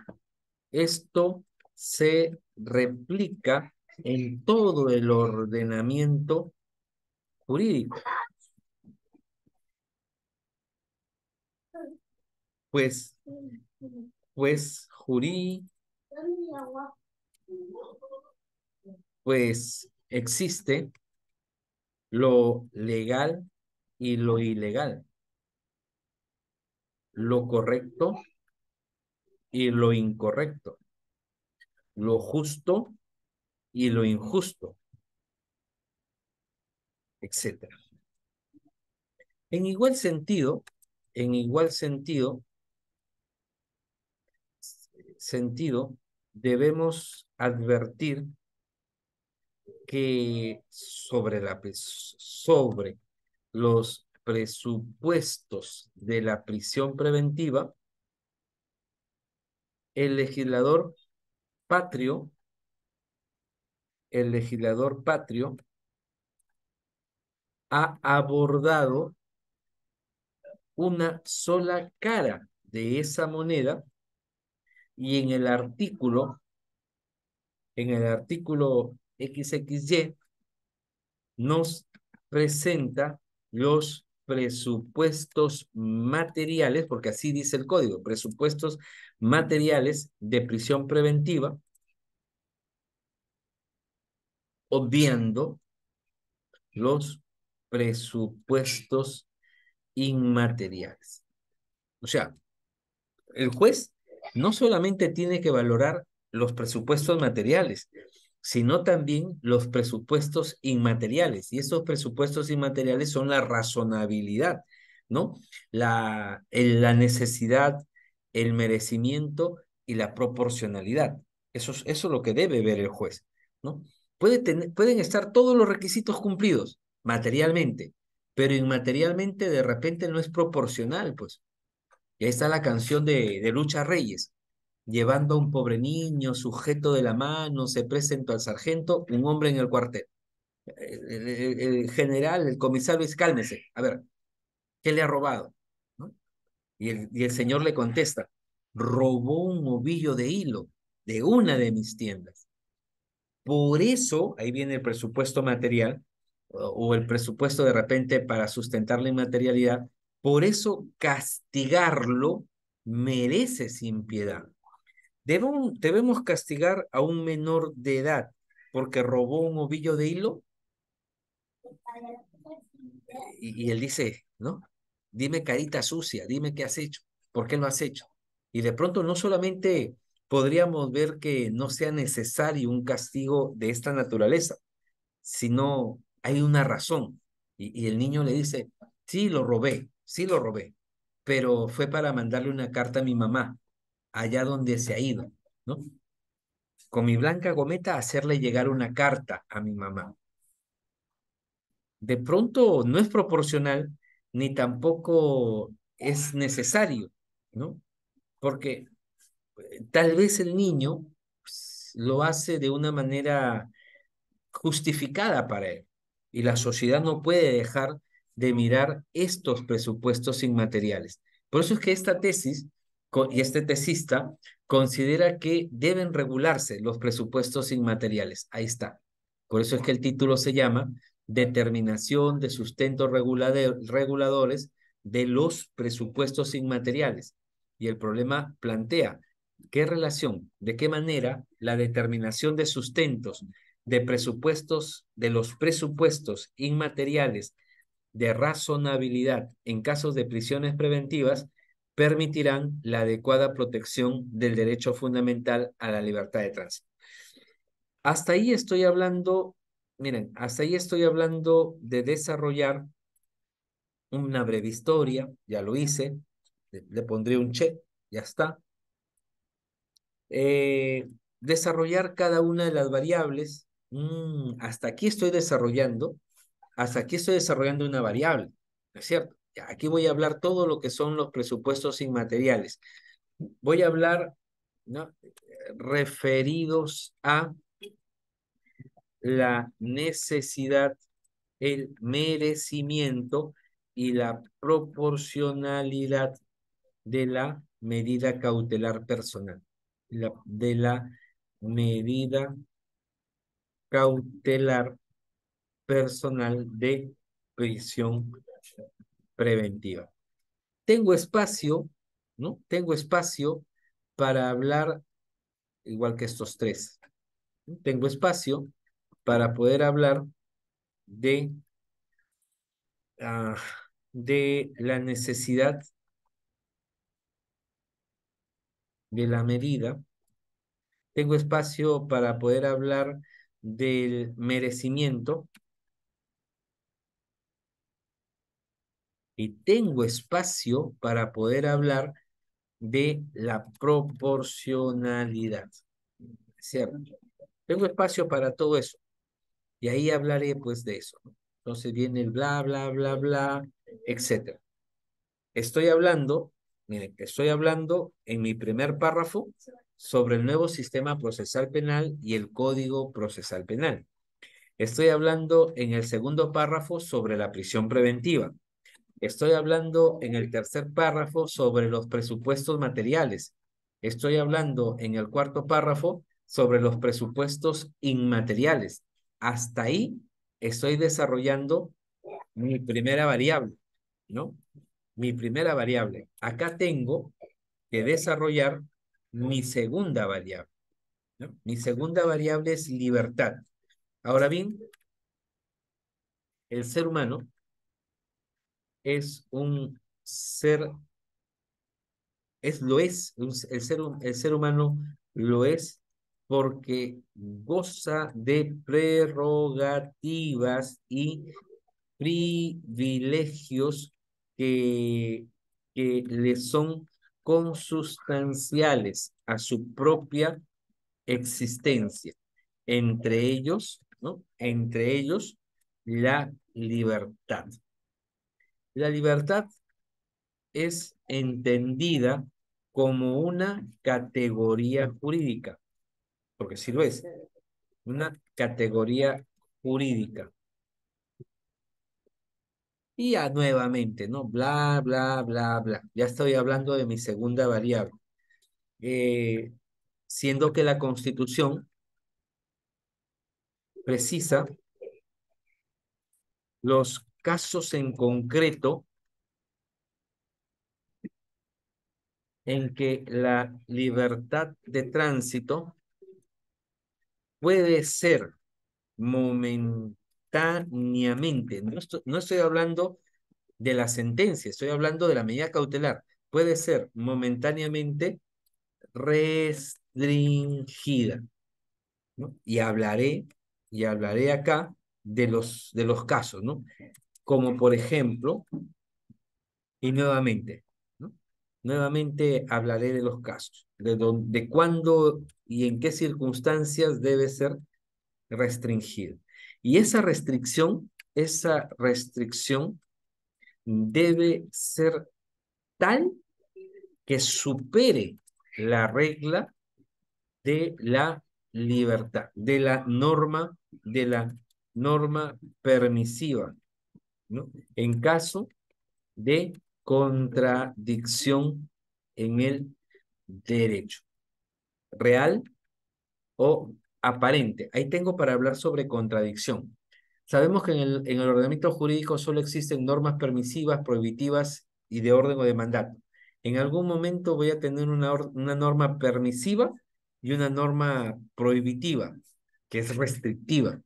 se replica en todo el ordenamiento jurídico, pues, pues existe lo legal y lo ilegal, lo correcto y lo incorrecto, lo justo y lo injusto, etcétera. En igual sentido, en igual sentido, debemos advertir que sobre los presupuestos de la prisión preventiva, el legislador patrio, el legislador patrio ha abordado una sola cara de esa moneda y en el artículo XXY nos presenta los presupuestos materiales, porque así dice el código, presupuestos materiales de prisión preventiva, obviando los presupuestos inmateriales. O sea, el juez no solamente tiene que valorar los presupuestos materiales, sino también los presupuestos inmateriales. Y esos presupuestos inmateriales son la razonabilidad, ¿no? La necesidad, el merecimiento y la proporcionalidad. Eso es lo que debe ver el juez, ¿no? Pueden estar todos los requisitos cumplidos materialmente, pero inmaterialmente de repente no es proporcional, pues. Y ahí está la canción de Lucha Reyes. Llevando a un pobre niño, sujeto de la mano, se presentó al sargento, un hombre en el cuartel. El general, el comisario dice, cálmese, a ver, ¿qué le ha robado? ¿No? Y el señor le contesta, robó un ovillo de hilo de una de mis tiendas. Por eso, ahí viene el presupuesto material, o el presupuesto de repente para sustentar la inmaterialidad, por eso castigarlo merece sin piedad. Debemos castigar a un menor de edad porque robó un ovillo de hilo y él dice, ¿no? Dime carita sucia, dime qué has hecho, por qué lo has hecho. Y de pronto no solamente podríamos ver que no sea necesario un castigo de esta naturaleza, sino hay una razón. Y el niño le dice, sí lo robé, pero fue para mandarle una carta a mi mamá, allá donde se ha ido, ¿no? Con mi blanca gometa hacerle llegar una carta a mi mamá. De pronto no es proporcional ni tampoco es necesario, ¿no? Porque tal vez el niño pues, lo hace de una manera justificada para él y la sociedad no puede dejar de mirar estos presupuestos inmateriales. Por eso es que esta tesis y este tesista considera que deben regularse los presupuestos inmateriales. Ahí está. Por eso es que el título se llama Determinación de sustentos reguladores de los presupuestos inmateriales. Y el problema plantea qué relación, de qué manera la determinación de sustentos de los presupuestos inmateriales de razonabilidad en casos de prisiones preventivas permitirán la adecuada protección del derecho fundamental a la libertad de tránsito. Hasta ahí estoy hablando, miren, hasta ahí estoy hablando de desarrollar una breve historia, ya lo hice, le pondré un check, ya está. Eh, Desarrollar cada una de las variables, hasta aquí estoy desarrollando, una variable, ¿no es cierto? Ya, aquí voy a hablar todo lo que son los presupuestos inmateriales. Voy a hablar, ¿no? Referidos a la necesidad, el merecimiento y la proporcionalidad de la medida cautelar personal, de la medida cautelar personal de prisión preventiva. Tengo espacio, ¿no? Tengo espacio para hablar, igual que estos tres. ¿No? Tengo espacio para poder hablar de, ah, de la necesidad de la medida. Tengo espacio para poder hablar del merecimiento y tengo espacio para poder hablar de la proporcionalidad. ¿Cierto? Tengo espacio para todo eso. Y ahí hablaré pues de eso, ¿no? Entonces viene el bla, bla, bla, bla, etcétera. Estoy hablando, miren, estoy hablando en mi primer párrafo sobre el nuevo sistema procesal penal y el Código Procesal Penal. Estoy hablando en el segundo párrafo sobre la prisión preventiva. Estoy hablando en el tercer párrafo sobre los presupuestos materiales. Estoy hablando en el cuarto párrafo sobre los presupuestos inmateriales. Hasta ahí estoy desarrollando mi primera variable, ¿no? Mi primera variable. Acá tengo que desarrollar mi segunda variable, ¿no? Mi segunda variable es libertad. Ahora bien, el ser humano es un ser, el ser humano lo es porque goza de prerrogativas y privilegios que, que le son consustanciales a su propia existencia. Entre ellos, ¿no? Entre ellos, la libertad. La libertad es entendida como una categoría jurídica, porque sí lo es, una categoría jurídica. Y ya nuevamente, ¿no? Bla, bla, bla, bla. Ya estoy hablando de mi segunda variable. Eh, Siendo que la Constitución precisa los casos en concreto en que la libertad de tránsito puede ser momentáneamente, no estoy hablando de la sentencia, estoy hablando de la medida cautelar, puede ser momentáneamente restringida, ¿no? Y hablaré acá de los casos, ¿no? Como por ejemplo, y nuevamente, ¿no? Nuevamente hablaré de los casos, de cuándo y en qué circunstancias debe ser restringido. Y esa restricción debe ser tal que supere la regla de la libertad, de la norma permisiva, ¿no? En caso de contradicción en el derecho, real o aparente. Ahí tengo para hablar sobre contradicción. Sabemos que en el ordenamiento jurídico solo existen normas permisivas, prohibitivas y de orden o de mandato. En algún momento voy a tener una norma permisiva y una norma prohibitiva, que es restrictiva.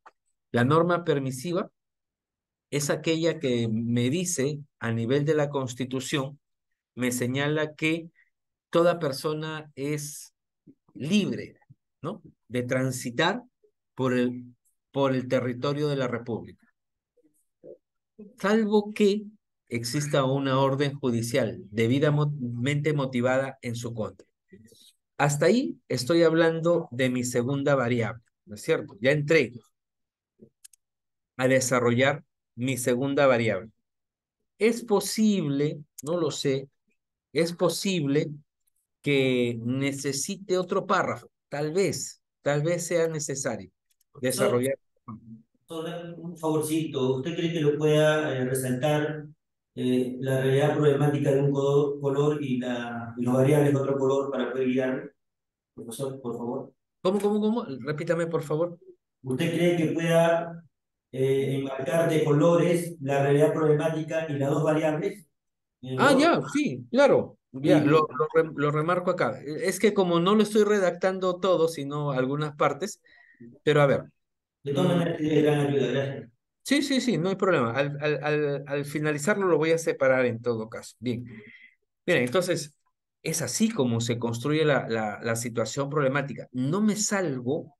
La norma permisiva es aquella que me dice a nivel de la Constitución, me señala que toda persona es libre, ¿no? De transitar por por el territorio de la República, salvo que exista una orden judicial debidamente motivada en su contra. Hasta ahí estoy hablando de mi segunda variable, ¿no es cierto? Ya entré a desarrollar mi segunda variable. Es posible, no lo sé, es posible que necesite otro párrafo, tal vez sea necesario Profesor, desarrollar. un favorcito, ¿usted cree que lo pueda resaltar la realidad problemática de un color y los variables de otro color para poder guiarme? Profesor, por favor. ¿Cómo? Repítame, por favor. ¿Usted cree que pueda enmarcar de colores la realidad problemática y las dos variables en Ah, Word? ya, sí, claro. Ya, Sí, por- lo remarco acá. Es que como no lo estoy redactando todo, sino algunas partes, pero a ver. de todas mm, maneras, sería de gran ayuda, gracias. sí, sí, sí, no hay problema. Al finalizarlo lo voy a separar en todo caso. Bien. Bien, entonces, es así como se construye la situación problemática. No me salgo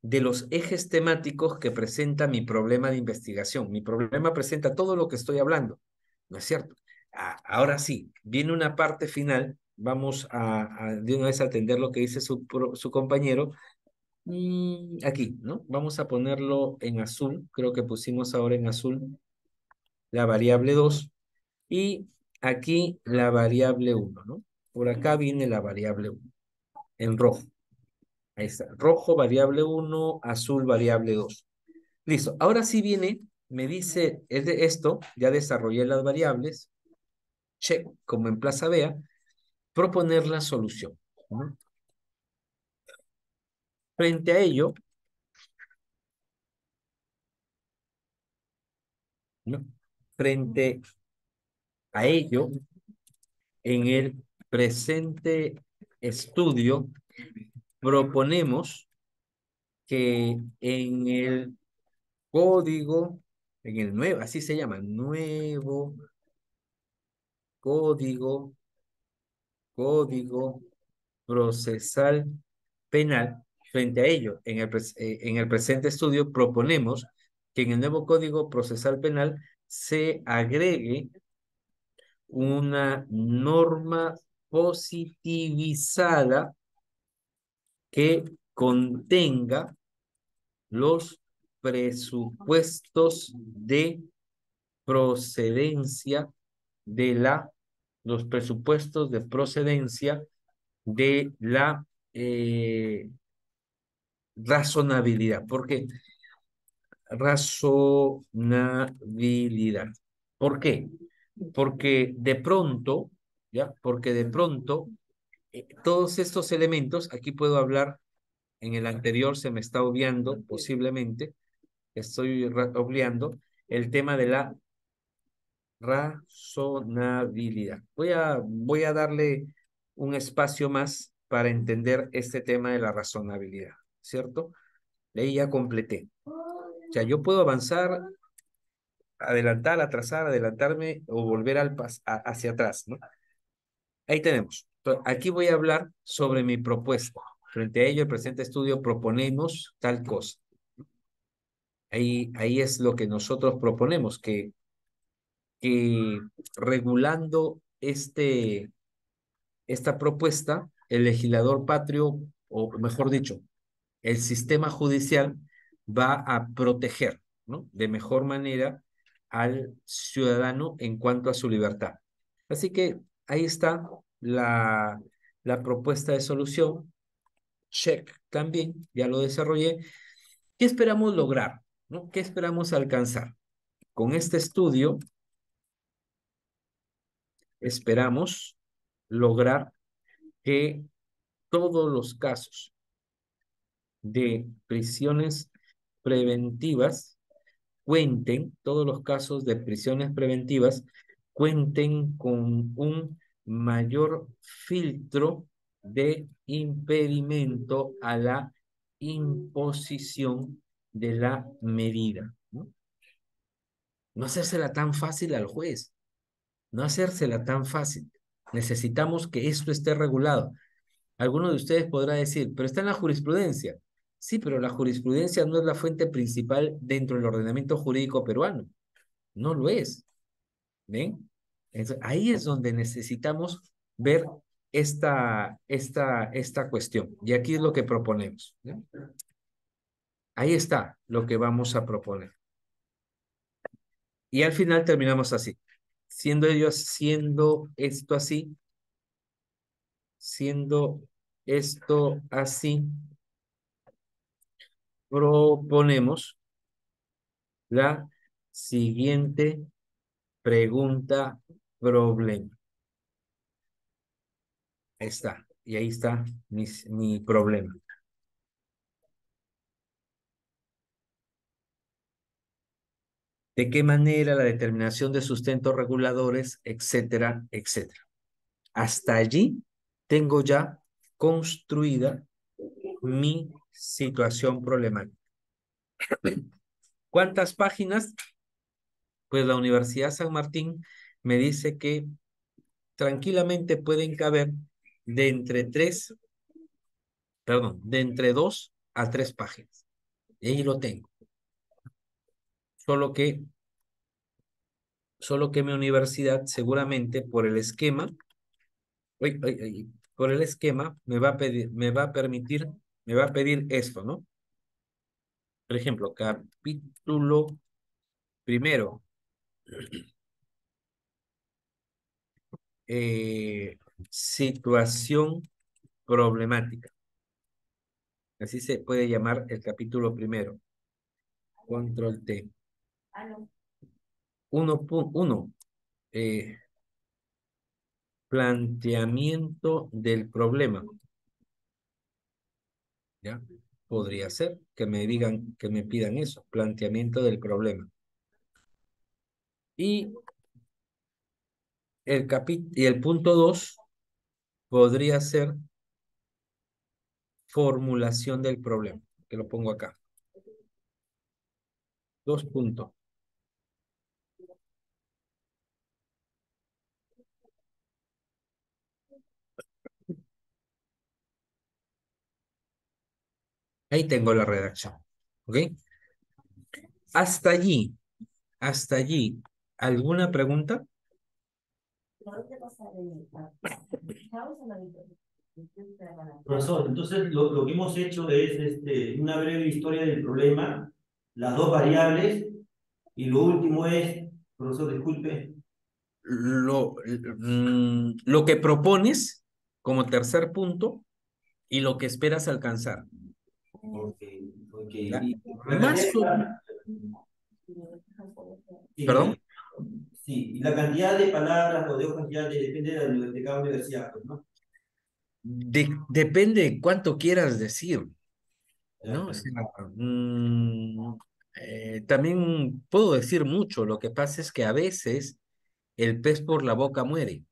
de los ejes temáticos que presenta mi problema de investigación. Mi problema presenta todo lo que estoy hablando, ¿no es cierto? Ahora sí, viene una parte final. Vamos de una vez a atender lo que dice su compañero. Aquí, ¿no? Vamos a ponerlo en azul. Creo que pusimos ahora en azul la variable 2 y aquí la variable uno, ¿no? Por acá viene la variable uno en rojo. Ahí está. Rojo, variable uno, azul, variable 2. Listo. Ahora sí viene, me dice, es de esto, ya desarrollé las variables, check, como en Plaza Vea, proponer la solución, ¿no? Frente a ello, ¿no? Frente a ello, en el presente estudio, proponemos que en el código en el nuevo, así se llama, nuevo código, código procesal penal. Frente a ello, en el presente estudio proponemos que en el nuevo Código Procesal Penal se agregue una norma positivizada que contenga los presupuestos de procedencia de los presupuestos de procedencia de la razonabilidad. ¿Por qué? Razonabilidad. ¿Por qué? Porque de pronto, ¿ya? Porque de pronto, todos estos elementos, aquí puedo hablar, en el anterior se me está obviando, posiblemente, estoy obviando el tema de la razonabilidad. Voy a darle un espacio más para entender este tema de la razonabilidad, ¿cierto? De ahí ya completé. O sea, yo puedo avanzar, adelantar, atrasar, adelantarme o volver hacia atrás, ¿no? Ahí tenemos. Aquí voy a hablar sobre mi propuesta. Frente a ello, el presente estudio proponemos tal cosa. Ahí es lo que nosotros proponemos, que regulando esta propuesta, el legislador patrio, o mejor dicho, el sistema judicial va a proteger, ¿no? De mejor manera al ciudadano en cuanto a su libertad. Así que ahí está la propuesta de solución. Check también, ya lo desarrollé. ¿Qué esperamos lograr? ¿No? ¿Qué esperamos alcanzar? Con este estudio esperamos lograr que todos los casos de prisiones preventivas todos los casos de prisiones preventivas cuenten con un mayor filtro de impedimento a la imposición de la medida, ¿no? No hacérsela tan fácil al juez, no hacérsela tan fácil. Necesitamos que esto esté regulado. Alguno de ustedes podrá decir, pero está en la jurisprudencia. Sí, pero la jurisprudencia no es la fuente principal dentro del ordenamiento jurídico peruano. No lo es. ¿Ven? Entonces, ahí es donde necesitamos ver esta cuestión. Y aquí es lo que proponemos, ¿no? Ahí está lo que vamos a proponer. Y al final terminamos así. Siendo esto así, proponemos la siguiente pregunta problema. Ahí está. Y ahí está mi problema. ¿De qué manera la determinación de sustentos reguladores, etcétera, etcétera? Hasta allí tengo ya construida mi situación problemática. ¿Cuántas páginas? Pues la Universidad San Martín me dice que tranquilamente pueden caber de entre de entre 2 a 3 páginas. Y ahí lo tengo. Solo que, solo que mi universidad seguramente por el esquema, por el esquema me va a pedir, me va a pedir esto, ¿no? Por ejemplo, capítulo primero, situación problemática. Así se puede llamar el capítulo primero. Control T. 1.1. Planteamiento del problema. ¿Ya? Podría ser que me digan, que me pidan eso, planteamiento del problema. Y el punto 2 podría ser formulación del problema, que lo pongo acá. 2 puntos. Ahí tengo la redacción. ¿Ok? Hasta allí, hasta allí. ¿Alguna pregunta? Profesor, entonces lo que hemos hecho es una breve historia del problema, las dos variables, y lo último es, profesor, disculpe. Lo que propones como tercer punto y lo que esperas alcanzar. Ok, ok. La- Y la cantidad más, de palabras, sí, perdón, sí, y la cantidad de palabras o de hojas ya depende de cada universidad, pues, ¿no? depende de cuánto quieras decir, ¿no? O Ya. sea, mm, también puedo decir mucho, lo que pasa es que a veces el pez por la boca muere.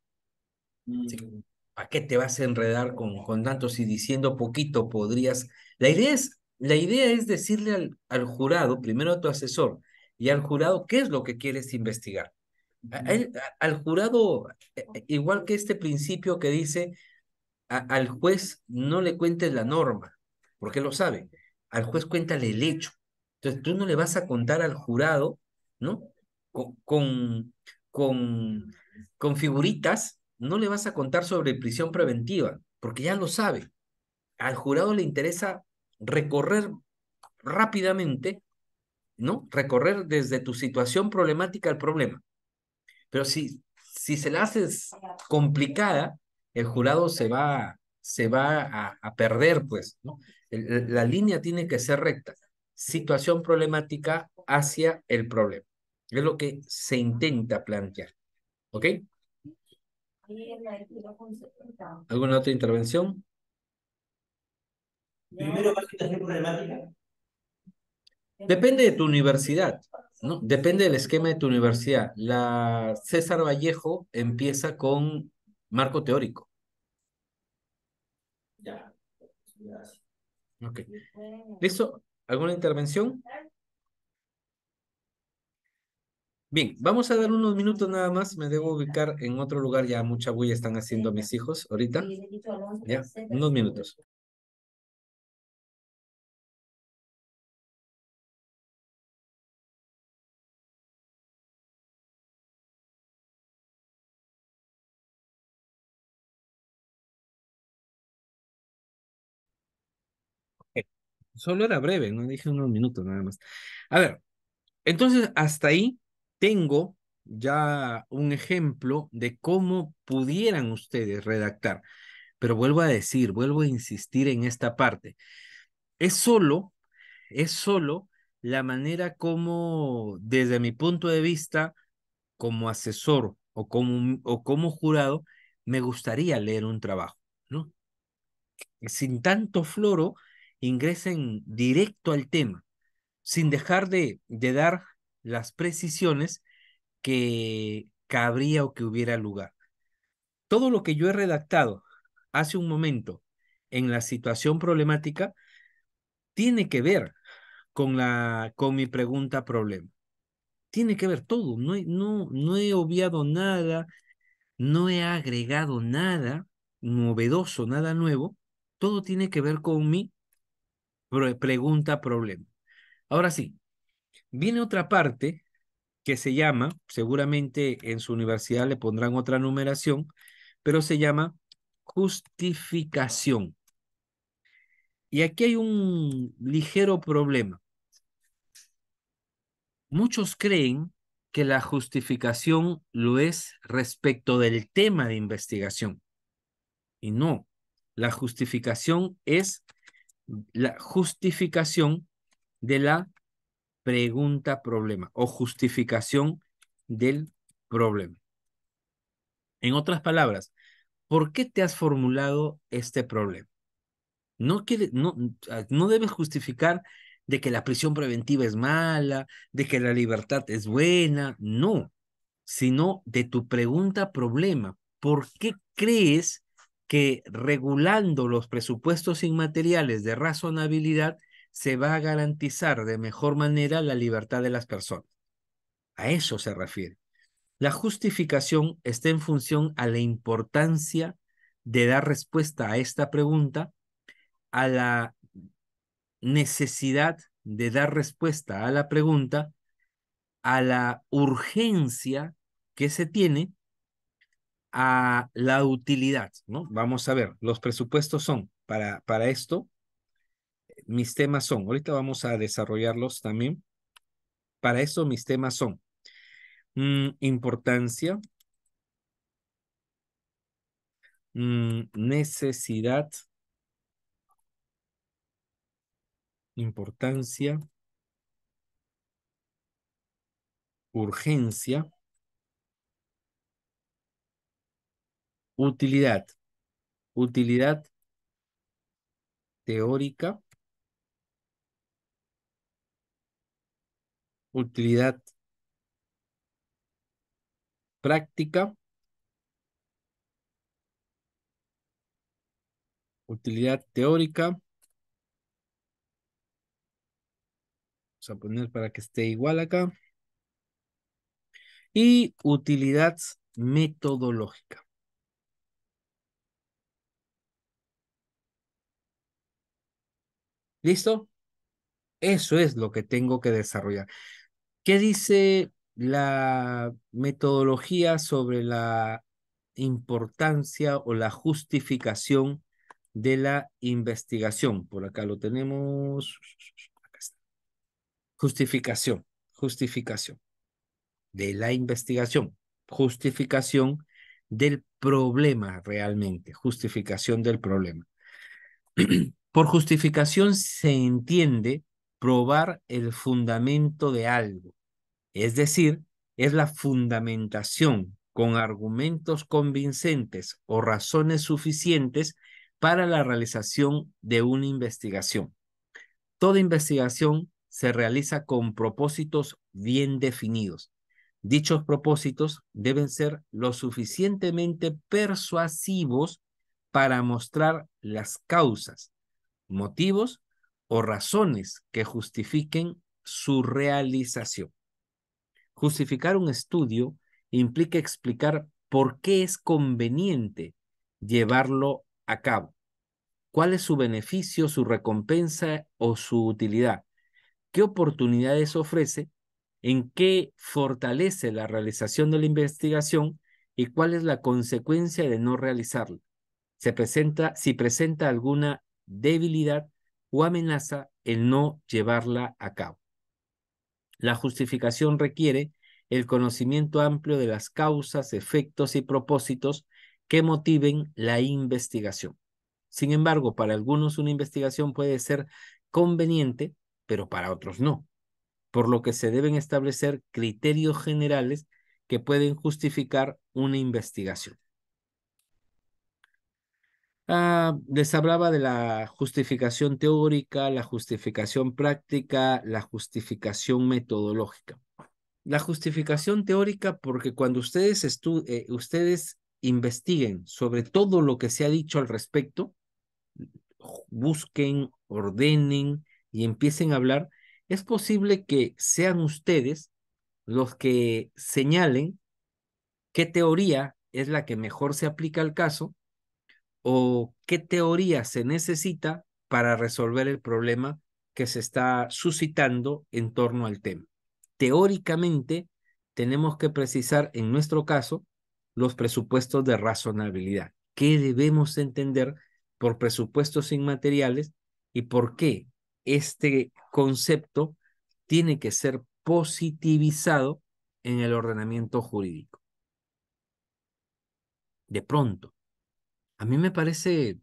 ¿Sí? Mm, ¿Para qué te vas a enredar con tantos y diciendo poquito podrías? La idea es decirle al jurado, primero a tu asesor y al jurado, qué es lo que quieres investigar. Al jurado, igual que este principio que dice, al juez no le cuentes la norma, porque lo sabe. Al juez cuéntale el hecho. Entonces tú no le vas a contar al jurado, ¿no? Con, con, con, con figuritas, no le vas a contar sobre prisión preventiva, porque ya lo sabe. Al jurado le interesa recorrer rápidamente, ¿no? Recorrer desde tu situación problemática al problema. Pero si se la haces complicada, el jurado se va a perder, pues, ¿no? La línea tiene que ser recta. Situación problemática hacia el problema. Es lo que se intenta plantear. ¿Ok? ¿Alguna otra intervención? Primero va situación problemática. Depende de tu universidad, ¿no? Depende del esquema de tu universidad. La César Vallejo empieza con marco teórico. Ya, gracias. Ok. ¿Listo? ¿Alguna intervención? Bien, vamos a dar unos minutos nada más. Me debo ubicar en otro lugar. Ya mucha bulla están haciendo mis hijos ahorita. Ya, unos minutos. Ok. Solo era breve, no dije unos minutos nada más. A ver, entonces hasta ahí tengo ya un ejemplo de cómo pudieran ustedes redactar. Pero vuelvo a decir, vuelvo a insistir en esta parte. Es solo, es solo la manera como, desde mi punto de vista, como asesor o como jurado, me gustaría leer un trabajo, ¿no? Sin tanto floro, ingresen directo al tema, sin dejar de dar las precisiones que cabría o que hubiera lugar. Todo lo que yo he redactado hace un momento en la situación problemática tiene que ver con mi pregunta problema. Tiene que ver todo, no he obviado nada, no he agregado nada novedoso, nada nuevo, todo tiene que ver con mi pregunta problema. Ahora sí, viene otra parte que se llama, seguramente en su universidad le pondrán otra numeración, pero se llama justificación. Y aquí hay un ligero problema. Muchos creen que la justificación lo es respecto del tema de investigación. Y no, la justificación es la justificación de la pregunta problema o justificación del problema. En otras palabras, ¿por qué te has formulado este problema? No debes justificar de que la prisión preventiva es mala, de que la libertad es buena, no, sino de tu pregunta problema. ¿Por qué crees que regulando los presupuestos inmateriales de razonabilidad se va a garantizar de mejor manera la libertad de las personas? A eso se refiere. La justificación está en función a la importancia de dar respuesta a esta pregunta, a la necesidad de dar respuesta a la pregunta, a la urgencia que se tiene, a la utilidad, ¿no? Vamos a ver, los presupuestos son para esto, mis temas son, ahorita vamos a desarrollarlos también, para eso mis temas son importancia, necesidad, importancia, urgencia, utilidad, utilidad teórica, utilidad práctica, utilidad teórica, vamos a poner para que esté igual acá, y utilidad metodológica. ¿Listo? Eso es lo que tengo que desarrollar. ¿Qué dice la metodología sobre la importancia o la justificación de la investigación? Por acá lo tenemos. Acá está. Justificación, justificación de la investigación, justificación del problema realmente, justificación del problema. Por justificación se entiende probar el fundamento de algo, es decir, es la fundamentación con argumentos convincentes o razones suficientes para la realización de una investigación. Toda investigación se realiza con propósitos bien definidos. Dichos propósitos deben ser lo suficientemente persuasivos para mostrar las causas, motivos o razones que justifiquen su realización. Justificar un estudio implica explicar por qué es conveniente llevarlo a cabo, cuál es su beneficio, su recompensa o su utilidad, qué oportunidades ofrece, en qué fortalece la realización de la investigación y cuál es la consecuencia de no realizarla. Si presenta alguna debilidad o amenaza el no llevarla a cabo. La justificación requiere el conocimiento amplio de las causas, efectos y propósitos que motiven la investigación. Sin embargo, para algunos una investigación puede ser conveniente, pero para otros no, por lo que se deben establecer criterios generales que pueden justificar una investigación. Les hablaba de la justificación teórica, la justificación práctica, la justificación metodológica. La justificación teórica, porque cuando ustedes investiguen sobre todo lo que se ha dicho al respecto, busquen, ordenen y empiecen a hablar, es posible que sean ustedes los que señalen qué teoría es la que mejor se aplica al caso o qué teoría se necesita para resolver el problema que se está suscitando en torno al tema. Teóricamente, tenemos que precisar, en nuestro caso, los presupuestos de razonabilidad. ¿Qué debemos entender por presupuestos inmateriales y por qué este concepto tiene que ser positivizado en el ordenamiento jurídico? De pronto, a mí me parece,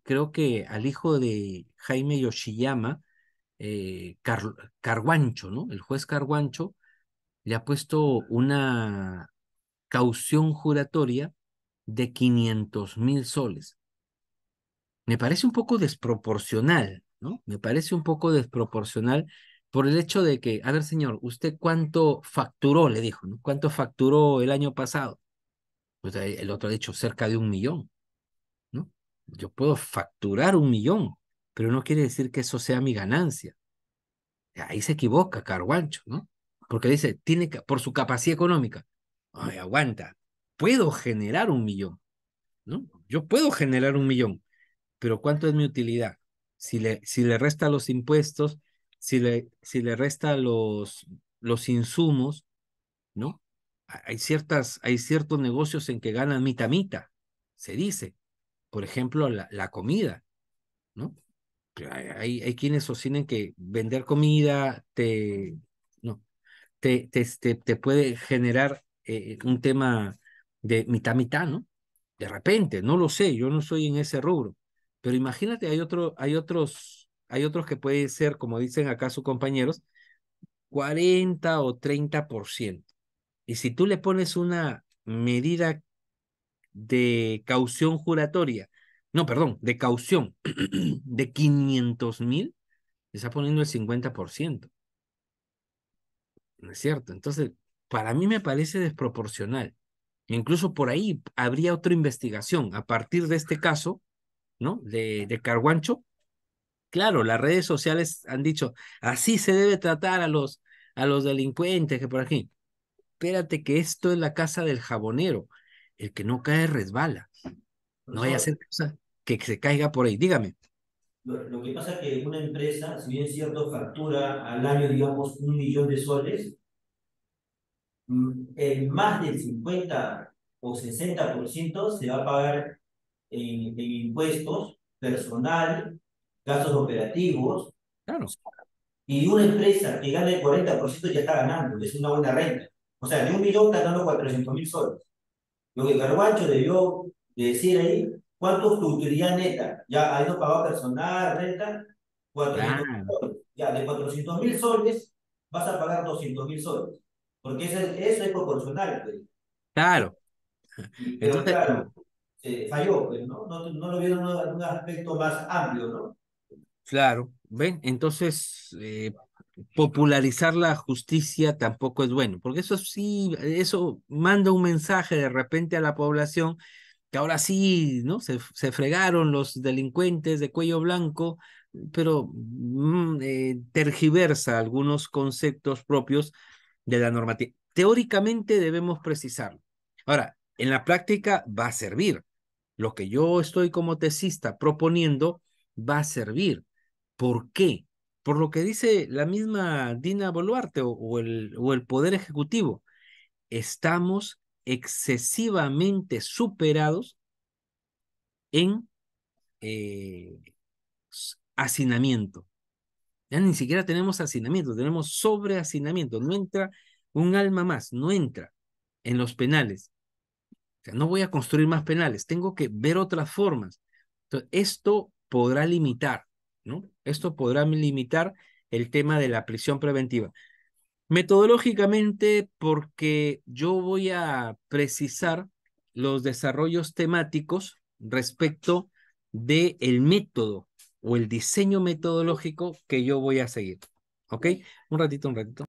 creo que al hijo de Jaime Yoshiyama, Carguancho, ¿no? El juez Carguancho le ha puesto una caución juratoria de 500,000 soles. Me parece un poco desproporcional, ¿no? Me parece un poco desproporcional por el hecho de que, a ver, señor, ¿usted cuánto facturó? Le dijo, ¿no? ¿Cuánto facturó el año pasado? Pues el otro ha dicho cerca de 1,000,000, ¿no? Yo puedo facturar 1,000,000, pero no quiere decir que eso sea mi ganancia. Ahí se equivoca Carguancho, ¿no? Porque dice, por su capacidad económica. Ay, aguanta, puedo generar 1,000,000, ¿no? Yo puedo generar 1,000,000, pero ¿cuánto es mi utilidad? si le resta los impuestos, si le resta los insumos, ¿no? Hay ciertos negocios en que ganan mitad mitad, se dice. Por ejemplo, la comida, ¿no? Hay quienes sostienen que vender comida no, te puede generar un tema de mitad mitad, ¿no? De repente, no lo sé, yo no estoy en ese rubro. Pero imagínate, hay otros que puede ser, como dicen acá sus compañeros, 40 o 30%. Y si tú le pones una medida de caución juratoria, no, perdón, de caución de 500.000, le está poniendo el 50%, ¿no es cierto? Entonces, para mí me parece desproporcional. Incluso por ahí habría otra investigación a partir de este caso, ¿no? De Carguancho. Claro, las redes sociales han dicho, así se debe tratar a los delincuentes que por aquí. Espérate que esto es la casa del jabonero. El que no cae resbala. No vaya a Profesor, ser cosa que se caiga por ahí. Dígame. lo que pasa es que una empresa, si bien es cierto, factura al año, digamos, 1 millón de soles, el más del 50 o 60% se va a pagar en impuestos, personal, gastos operativos, Claro, y una empresa que gana el 40% ya está ganando, es una buena renta. O sea, de 1 millón está ganando 400.000 soles. Lo que Carguancho debió decir ahí, ¿cuánto es tu utilidad neta? Ya habiendo pagado personal, renta, 400.000 claro, soles. Ya, de 400.000 soles vas a pagar 200.000 soles. Porque eso es proporcional, pues. claro. Pero Entonces, claro, falló, pues, ¿no? No lo vieron en un aspecto más amplio, ¿no? claro, ¿ven? Entonces, popularizar la justicia tampoco es bueno, porque eso sí, eso manda un mensaje de repente a la población que ahora sí, ¿no? Se fregaron los delincuentes de cuello blanco, pero tergiversa algunos conceptos propios de la normativa. Teóricamente debemos precisarlo. Ahora, en la práctica va a servir. Lo que yo estoy como tesista proponiendo va a servir. ¿Por qué? Por lo que dice la misma Dina Boluarte o el Poder Ejecutivo. Estamos excesivamente superados en eh, hacinamiento. Ya ni siquiera tenemos hacinamiento, tenemos sobrehacinamiento. No entra un alma más, no entra en los penales. O sea, no voy a construir más penales, tengo que ver otras formas. Entonces, esto podrá limitar, ¿no? Esto podrá limitar el tema de la prisión preventiva. Metodológicamente, porque yo voy a precisar los desarrollos temáticos respecto de el método o el diseño metodológico que yo voy a seguir. ¿Ok? Un ratito, un ratito.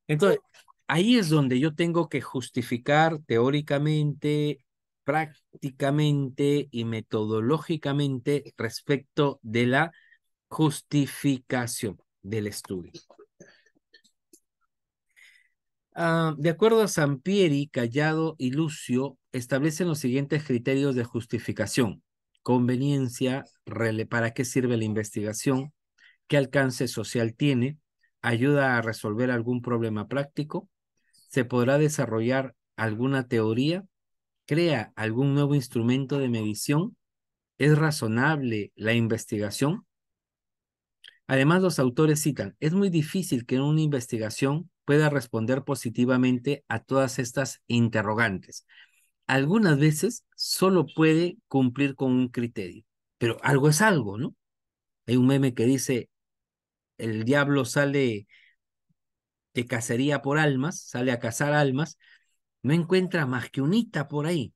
Entonces, ahí es donde yo tengo que justificar teóricamente, prácticamente y metodológicamente respecto de la justificación del estudio. De acuerdo a Sampieri, Callado y Lucio, establecen los siguientes criterios de justificación: conveniencia, para qué sirve la investigación, qué alcance social tiene, ayuda a resolver algún problema práctico, se podrá desarrollar alguna teoría, crea algún nuevo instrumento de medición, es razonable la investigación. Además, los autores citan, es muy difícil que una investigación pueda responder positivamente a todas estas interrogantes. Algunas veces solo puede cumplir con un criterio, pero algo es algo, ¿no? Hay un meme que dice, el diablo sale de cacería por almas, sale a cazar almas, no encuentra más que unita por ahí,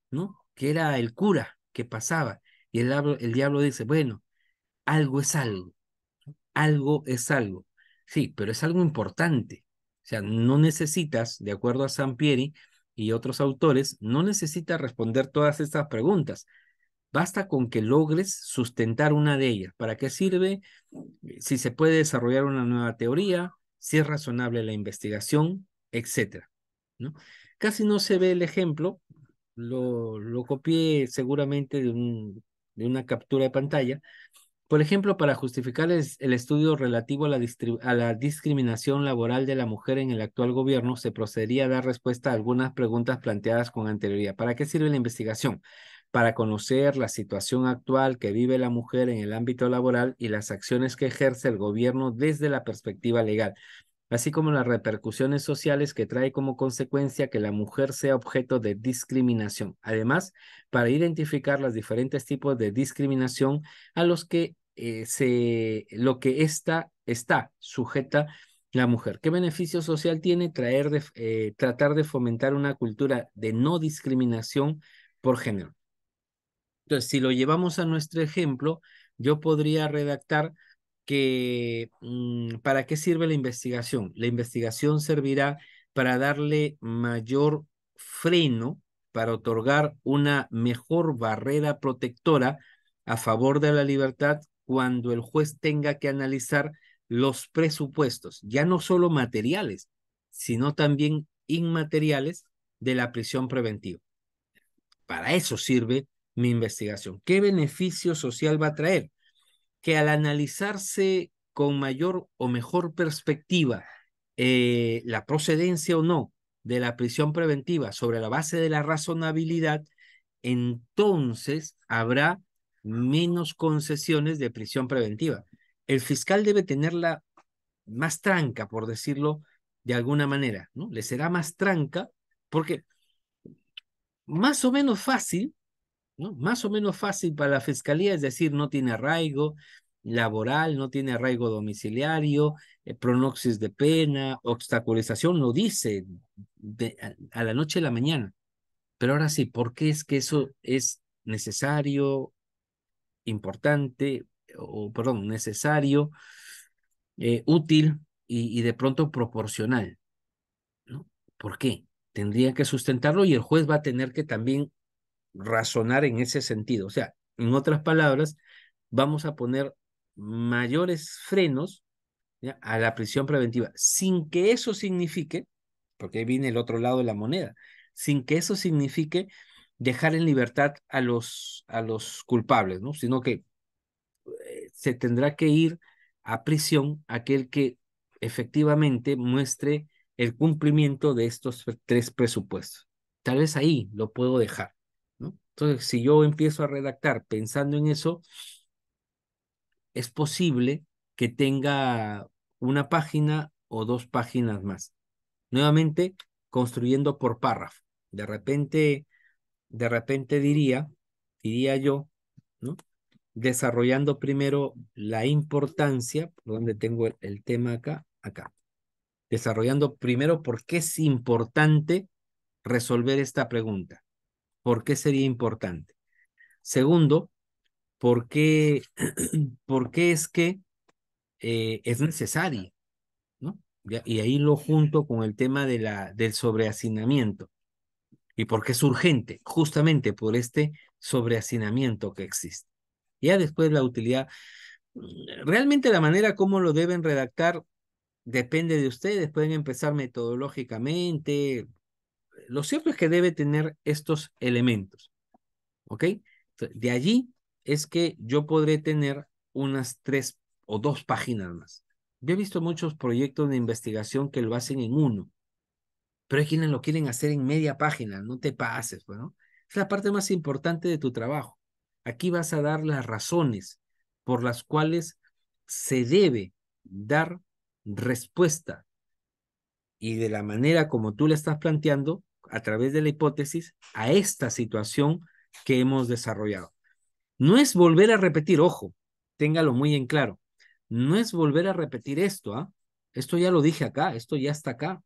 ¿no? Que era el cura que pasaba. Y el diablo dice, bueno, algo es algo. Algo es algo. Sí, pero es algo importante. O sea, no necesitas, de acuerdo a Sampieri y otros autores, no necesitas responder todas estas preguntas. Basta con que logres sustentar una de ellas. ¿Para qué sirve? Si se puede desarrollar una nueva teoría, si es razonable la investigación, etcétera, ¿no? Casi no se ve el ejemplo, lo copié seguramente de una captura de pantalla. Por ejemplo, para justificar el estudio relativo a a la discriminación laboral de la mujer en el actual gobierno, se procedería a dar respuesta a algunas preguntas planteadas con anterioridad. ¿Para qué sirve la investigación? Para conocer la situación actual que vive la mujer en el ámbito laboral y las acciones que ejerce el gobierno desde la perspectiva legal, así como las repercusiones sociales que trae como consecuencia que la mujer sea objeto de discriminación. Además, para identificar los diferentes tipos de discriminación a los que lo que está sujeta la mujer. ¿Qué beneficio social tiene tratar de fomentar una cultura de no discriminación por género? Entonces, si lo llevamos a nuestro ejemplo, yo podría redactar que ¿para qué sirve la investigación? La investigación servirá para darle mayor freno, para otorgar una mejor barrera protectora a favor de la libertad cuando el juez tenga que analizar los presupuestos, ya no solo materiales, sino también inmateriales de la prisión preventiva. Para eso sirve mi investigación. ¿Qué beneficio social va a traer? Que al analizarse con mayor o mejor perspectiva la procedencia o no de la prisión preventiva sobre la base de la razonabilidad, entonces habrá menos concesiones de prisión preventiva. El fiscal debe tenerla más tranca, por decirlo de alguna manera, ¿no? Le será más tranca porque más o menos fácil, ¿no? Más o menos fácil para la fiscalía, es decir, no tiene arraigo laboral, no tiene arraigo domiciliario, pronoxis de pena, obstaculización, lo dice a la noche a la mañana. Pero ahora sí, ¿por qué es que eso es necesario, importante, o perdón, necesario, útil y de pronto proporcional, ¿no? ¿Por qué? Tendría que sustentarlo y el juez va a tener que también razonar en ese sentido. O sea, en otras palabras, vamos a poner mayores frenos, ¿ya?, a la prisión preventiva, sin que eso signifique, porque ahí viene el otro lado de la moneda, sin que eso signifique dejar en libertad a los culpables, ¿no? Sino que se tendrá que ir a prisión aquel que efectivamente muestre el cumplimiento de estos tres presupuestos. Tal vez ahí lo puedo dejar, ¿no? Entonces, si yo empiezo a redactar pensando en eso, es posible que tenga una página o dos páginas más. Nuevamente, construyendo por párrafo. De repente diría yo, ¿no? Desarrollando primero la importancia, donde tengo el tema acá. Desarrollando primero por qué es importante resolver esta pregunta. ¿Por qué sería importante? Segundo, ¿por qué, por qué es que es necesario? ¿No? Y ahí lo junto con el tema del sobrehacinamiento. ¿Y por qué es urgente? Justamente por este sobrehacinamiento que existe. Ya después la utilidad. Realmente la manera como lo deben redactar depende de ustedes. Pueden empezar metodológicamente. Lo cierto es que debe tener estos elementos. ¿Ok? De allí es que yo podré tener unas 3 o 2 páginas más. Yo he visto muchos proyectos de investigación que lo hacen en uno, pero hay quienes lo quieren hacer en media página. No te pases, bueno. Es la parte más importante de tu trabajo. Aquí vas a dar las razones por las cuales se debe dar respuesta y de la manera como tú le estás planteando, a través de la hipótesis, a esta situación que hemos desarrollado. No es volver a repetir, ojo, téngalo muy en claro, no es volver a repetir esto, ¿ah? Esto ya lo dije acá, esto ya está acá.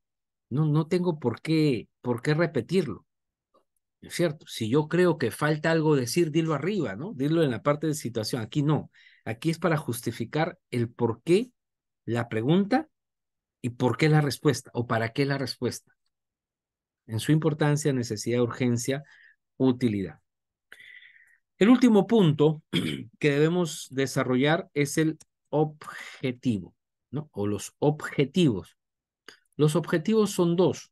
No tengo por qué repetirlo, ¿es cierto? Si yo creo que falta algo decir, dilo arriba, ¿no? Dilo en la parte de situación. Aquí no. Aquí es para justificar el por qué la pregunta y por qué la respuesta o para qué la respuesta. En su importancia, necesidad, urgencia, utilidad. El último punto que debemos desarrollar es el objetivo. ¿no? O los objetivos. Los objetivos son dos.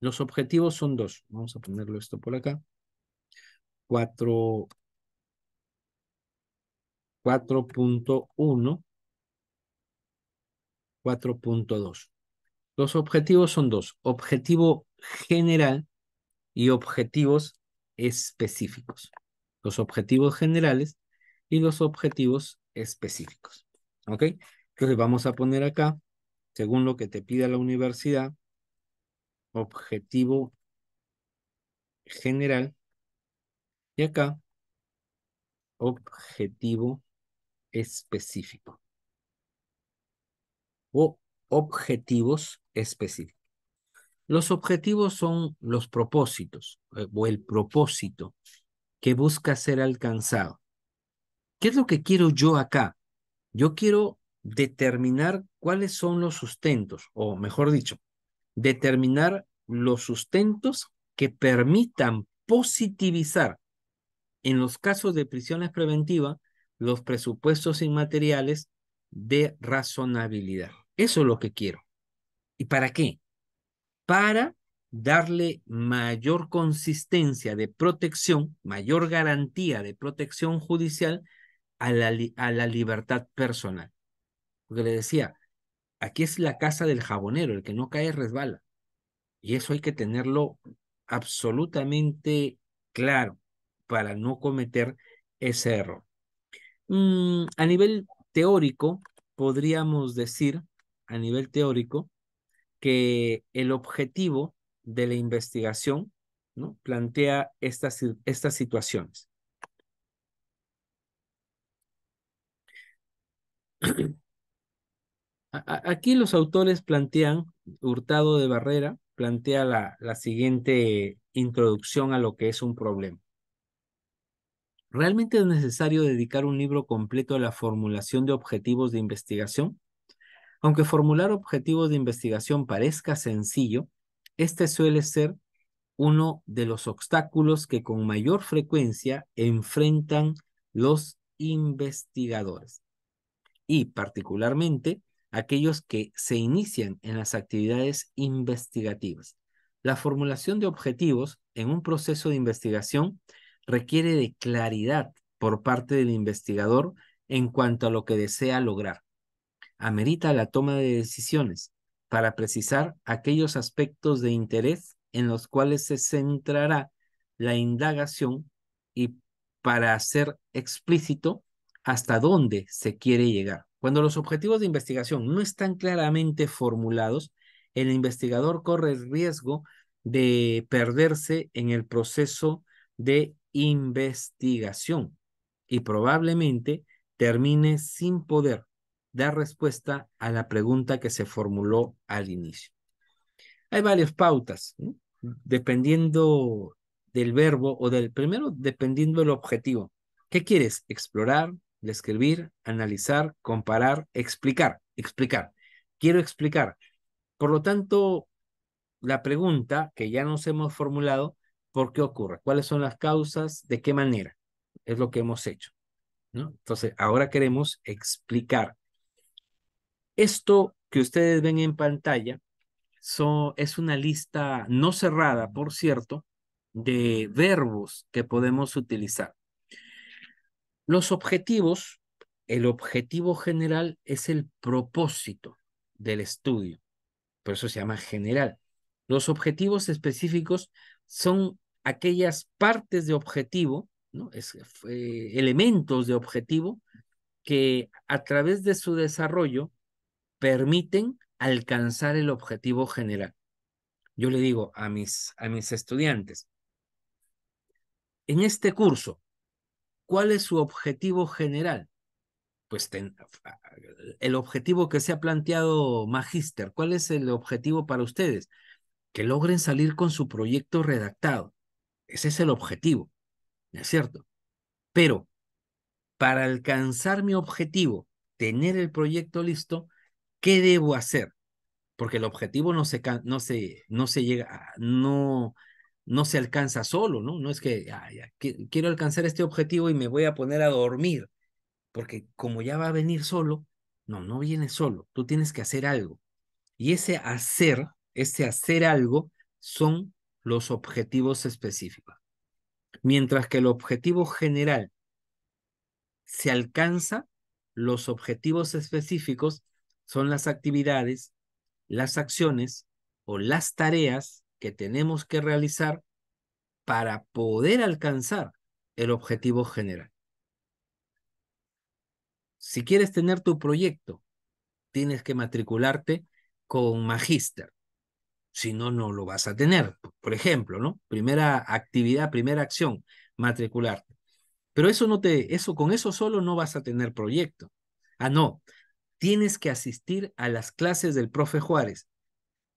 Los objetivos son dos. Vamos a ponerlo esto por acá. 4.1, 4.2. Los objetivos son dos. Objetivo general y objetivos específicos. Los objetivos generales y los objetivos específicos. ¿Ok? Entonces vamos a poner acá, según lo que te pida la universidad, objetivo general y acá objetivo específico o objetivos específicos. Los objetivos son los propósitos o el propósito que busca ser alcanzado. ¿Qué es lo que quiero yo acá? Yo quiero determinar cuáles son los sustentos, o mejor dicho, determinar los sustentos que permitan positivizar en los casos de prisiones preventivas los presupuestos inmateriales de razonabilidad. Eso es lo que quiero. ¿Y para qué? Para darle mayor consistencia de protección, mayor garantía de protección judicial a la libertad personal. Porque le decía, aquí es la casa del jabonero, el que no cae resbala. Y eso hay que tenerlo absolutamente claro para no cometer ese error. A nivel teórico, podríamos decir, a nivel teórico, que el objetivo de la investigación, ¿no? Plantea estas situaciones. Aquí los autores plantean, Hurtado de Barrera plantea la siguiente introducción a lo que es un problema. ¿Realmente es necesario dedicar un libro completo a la formulación de objetivos de investigación? Aunque formular objetivos de investigación parezca sencillo, este suele ser uno de los obstáculos que con mayor frecuencia enfrentan los investigadores y particularmente aquellos que se inician en las actividades investigativas. La formulación de objetivos en un proceso de investigación requiere de claridad por parte del investigador en cuanto a lo que desea lograr. Amerita la toma de decisiones para precisar aquellos aspectos de interés en los cuales se centrará la indagación y para hacer explícito hasta dónde se quiere llegar. Cuando los objetivos de investigación no están claramente formulados, el investigador corre el riesgo de perderse en el proceso de investigación y probablemente termine sin poder dar respuesta a la pregunta que se formuló al inicio. Hay varias pautas, ¿no? Dependiendo del verbo o del primero, dependiendo del objetivo. ¿Qué quieres? Explorar, describir, analizar, comparar, explicar, explicar. Quiero explicar. Por lo tanto, la pregunta que ya nos hemos formulado, ¿por qué ocurre? ¿Cuáles son las causas? ¿De qué manera? Es lo que hemos hecho, ¿no? Entonces, ahora queremos explicar. Esto que ustedes ven en pantalla es una lista no cerrada, por cierto, de verbos que podemos utilizar. Los objetivos, el objetivo general es el propósito del estudio, por eso se llama general. Los objetivos específicos son aquellas partes de objetivo, ¿no? Elementos de objetivo que a través de su desarrollo permiten alcanzar el objetivo general. Yo le digo a mis estudiantes, en este curso, ¿cuál es su objetivo general? Pues el objetivo que se ha planteado Magíster, ¿cuál es el objetivo para ustedes? Que logren salir con su proyecto redactado. Ese es el objetivo, ¿no es cierto? Pero para alcanzar mi objetivo, tener el proyecto listo, ¿qué debo hacer? Porque el objetivo no se llega, no se alcanza solo, ¿no? No es que quiero alcanzar este objetivo y me voy a poner a dormir. porque como ya va a venir solo, no, no viene solo, tú tienes que hacer algo. Y ese hacer algo son los objetivos específicos. Mientras que el objetivo general se alcanza, los objetivos específicos son las actividades, las acciones o las tareas que tenemos que realizar para poder alcanzar el objetivo general. Si quieres tener tu proyecto, tienes que matricularte con magíster. Si no, no lo vas a tener. Por ejemplo, ¿no? Primera actividad, primera acción, matricularte. Pero con eso solo no vas a tener proyecto. Ah, no. Tienes que asistir a las clases del profe Juárez.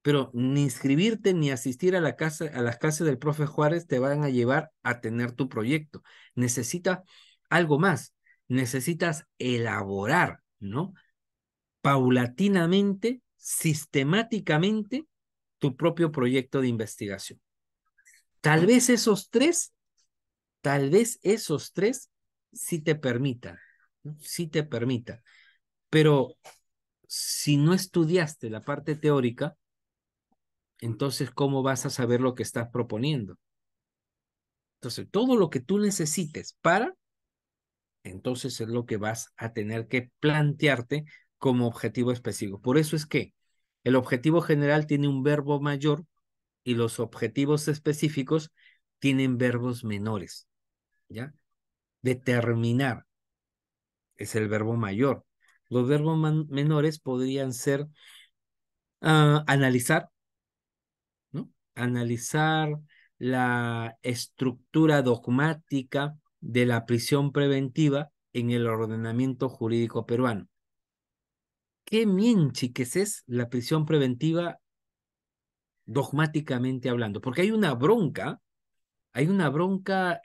Pero ni inscribirte ni asistir a a las clases del profe Juárez te van a llevar a tener tu proyecto. Necesitas algo más. Necesitas elaborar, ¿no? Paulatinamente, sistemáticamente, tu propio proyecto de investigación. Tal vez esos tres, tal vez esos tres sí te permitan, ¿no? Sí te permitan. Pero si no estudiaste la parte teórica, entonces, ¿cómo vas a saber lo que estás proponiendo? Entonces, todo lo que tú necesites entonces es lo que vas a tener que plantearte como objetivo específico. Por eso es que el objetivo general tiene un verbo mayor y los objetivos específicos tienen verbos menores, ¿ya? Determinar es el verbo mayor. Los verbos menores podrían ser analizar, ¿no? Analizar la estructura dogmática de la prisión preventiva en el ordenamiento jurídico peruano. ¿Qué mienchiques es la prisión preventiva dogmáticamente hablando? Porque hay una bronca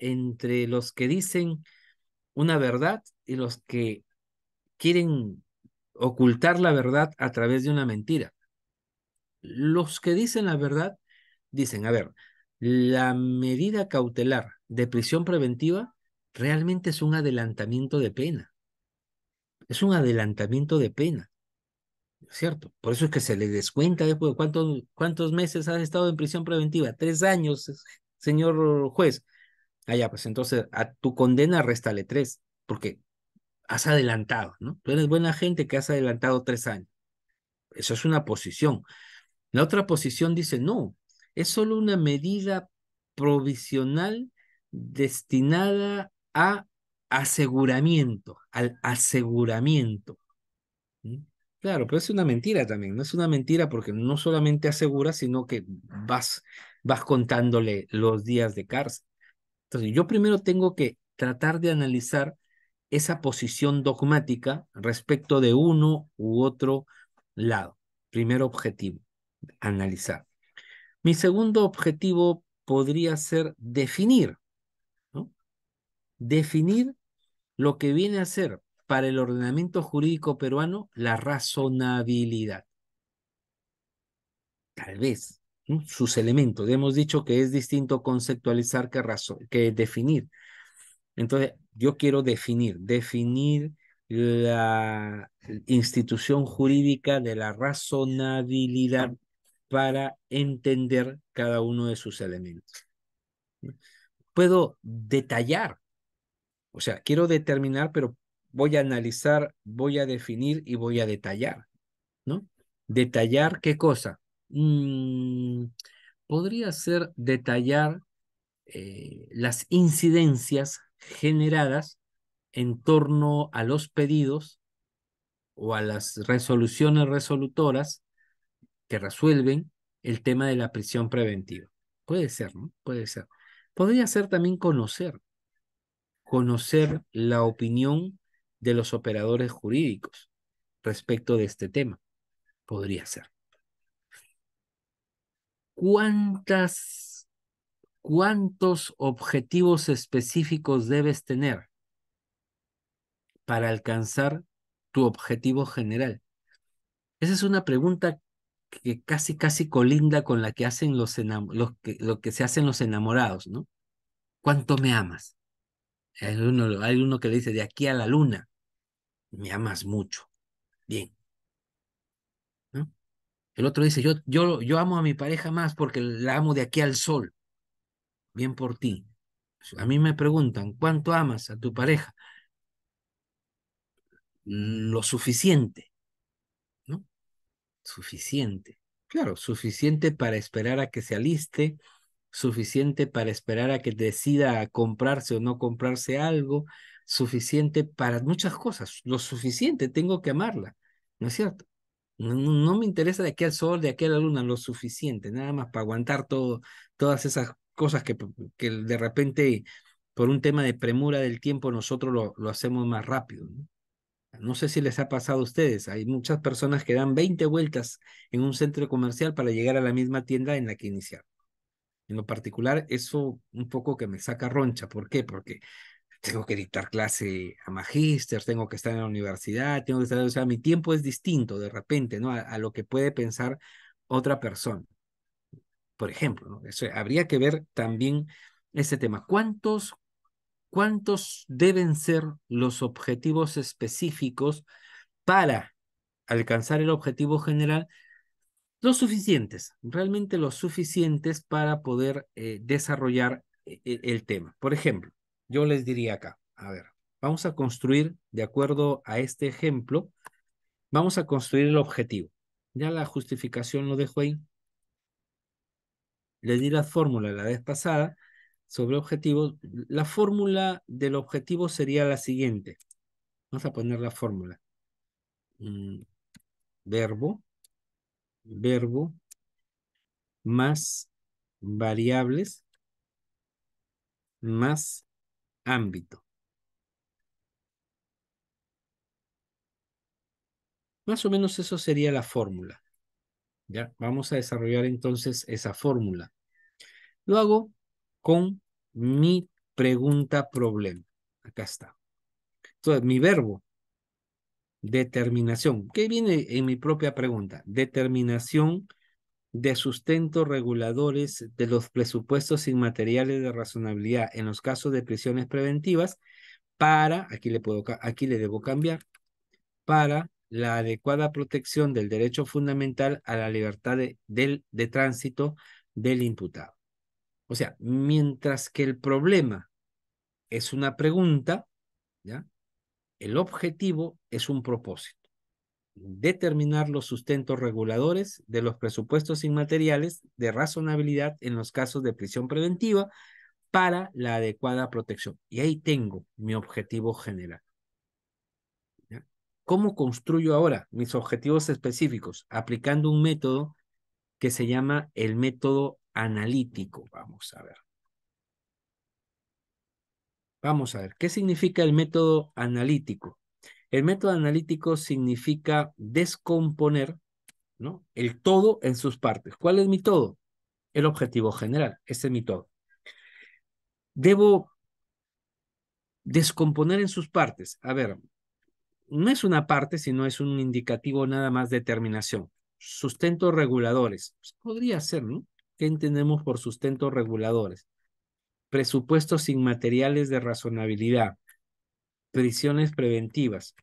entre los que dicen una verdad y los que quieren ocultar la verdad a través de una mentira. Los que dicen la verdad dicen, a ver, la medida cautelar de prisión preventiva realmente es un adelantamiento de pena. Es un adelantamiento de pena, ¿cierto? Por eso es que se le descuenta después de cuántos meses has estado en prisión preventiva. 3 años, señor juez. Allá, pues entonces a tu condena réstale 3, porque has adelantado, ¿no? Tú eres buena gente que has adelantado 3 años. Eso es una posición. La otra posición dice, no, es solo una medida provisional destinada a aseguramiento, al aseguramiento. ¿Mm? Claro, pero es una mentira también, no es una mentira porque no solamente aseguras, sino que vas contándole los días de cárcel. Entonces, yo primero tengo que tratar de analizar esa posición dogmática respecto de uno u otro lado. Primer objetivo, analizar. Mi segundo objetivo podría ser definir, ¿no? Definir lo que viene a ser para el ordenamiento jurídico peruano la razonabilidad. Tal vez, ¿no? Sus elementos. Hemos dicho que es distinto conceptualizar que definir. Entonces, yo quiero definir la institución jurídica de la razonabilidad para entender cada uno de sus elementos. Puedo detallar, o sea, quiero determinar, pero voy a analizar, voy a definir y voy a detallar, ¿no? ¿Detallar qué cosa? Podría ser detallar las incidencias generadas en torno a los pedidos o a las resoluciones resolutoras que resuelven el tema de la prisión preventiva. Puede ser, ¿no? Puede ser. Podría ser también conocer la opinión de los operadores jurídicos respecto de este tema. Podría ser. ¿Cuántos objetivos específicos debes tener para alcanzar tu objetivo general? Esa es una pregunta que casi colinda con la que hacen lo que se hacen los enamorados, ¿no? ¿Cuánto me amas? Hay uno que le dice de aquí a la luna. Me amas mucho. Bien, ¿no? El otro dice, yo amo a mi pareja más porque la amo de aquí al sol. Bien por ti. A mí me preguntan, ¿cuánto amas a tu pareja? Lo suficiente, ¿no? Suficiente. Claro, suficiente para esperar a que se aliste, suficiente para esperar a que decida comprarse o no comprarse algo, suficiente para muchas cosas. Lo suficiente, tengo que amarla, ¿no es cierto? No me interesa de aquí al sol, de aquí a la luna, lo suficiente, nada más para aguantar todas esas cosas que de repente, por un tema de premura del tiempo, nosotros lo hacemos más rápido, ¿no? No sé si les ha pasado a ustedes, hay muchas personas que dan 20 vueltas en un centro comercial para llegar a la misma tienda en la que iniciaron. En lo particular, eso un poco que me saca roncha. ¿Por qué? Porque tengo que dictar clase a magíster, tengo que estar en la universidad, tengo que estar, o sea, mi tiempo es distinto de repente, ¿no? A lo que puede pensar otra persona, por ejemplo, ¿no? Eso, habría que ver también ese tema. ¿Cuántos deben ser los objetivos específicos para alcanzar el objetivo general? Los suficientes, realmente los suficientes para poder desarrollar el tema. Por ejemplo, yo les diría acá, a ver, vamos a construir, de acuerdo a este ejemplo, vamos a construir el objetivo. Ya la justificación lo dejo ahí. Les di la fórmula la vez pasada sobre objetivos. La fórmula del objetivo sería la siguiente. Vamos a poner la fórmula. Mm, verbo, verbo más variables más ámbito. Más o menos eso sería la fórmula. Ya, vamos a desarrollar entonces esa fórmula. Lo hago con mi pregunta problema. Acá está. Entonces, mi verbo, determinación. ¿Qué viene en mi propia pregunta? Determinación de sustentos reguladores de los presupuestos inmateriales de razonabilidad en los casos de prisiones preventivas para, aquí le debo cambiar, para la adecuada protección del derecho fundamental a la libertad de tránsito del imputado. O sea, mientras que el problema es una pregunta, ¿ya? El objetivo es un propósito. Determinar los sustentos reguladores de los presupuestos inmateriales de razonabilidad en los casos de prisión preventiva para la adecuada protección. Y ahí tengo mi objetivo general. ¿Ya? ¿Cómo construyo ahora mis objetivos específicos? Aplicando un método que se llama el método analítico. Vamos a ver. Vamos a ver, ¿qué significa el método analítico? El método analítico significa descomponer, ¿no?, el todo en sus partes. ¿Cuál es mi todo? El objetivo general. Ese es mi todo. Debo descomponer en sus partes. A ver, no es una parte, sino es un indicativo nada más de determinación. Sustentos reguladores. Pues podría ser, ¿no? ¿Qué entendemos por sustentos reguladores? Presupuestos inmateriales de razonabilidad, prisiones preventivas,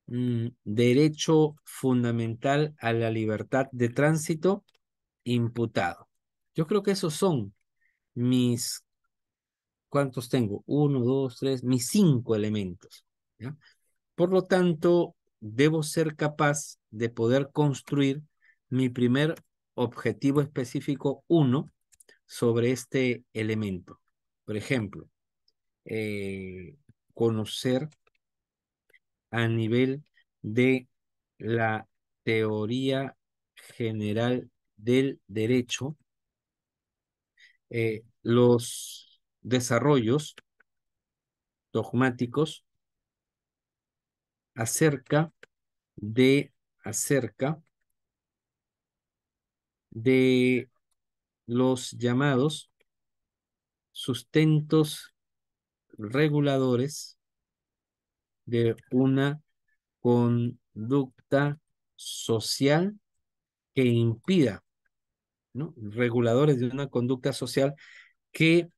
derecho fundamental a la libertad de tránsito imputado. Yo creo que esos son mis, ¿cuántos tengo? Uno, dos, tres, mis 5 elementos, ¿ya? Por lo tanto, debo ser capaz de poder construir mi primer objetivo específico, uno, sobre este elemento. Por ejemplo, eh, conocer a nivel de la teoría general del derecho los desarrollos dogmáticos acerca de, acerca de los llamados sustentos reguladores de una conducta social que impida, ¿no? Reguladores de una conducta social que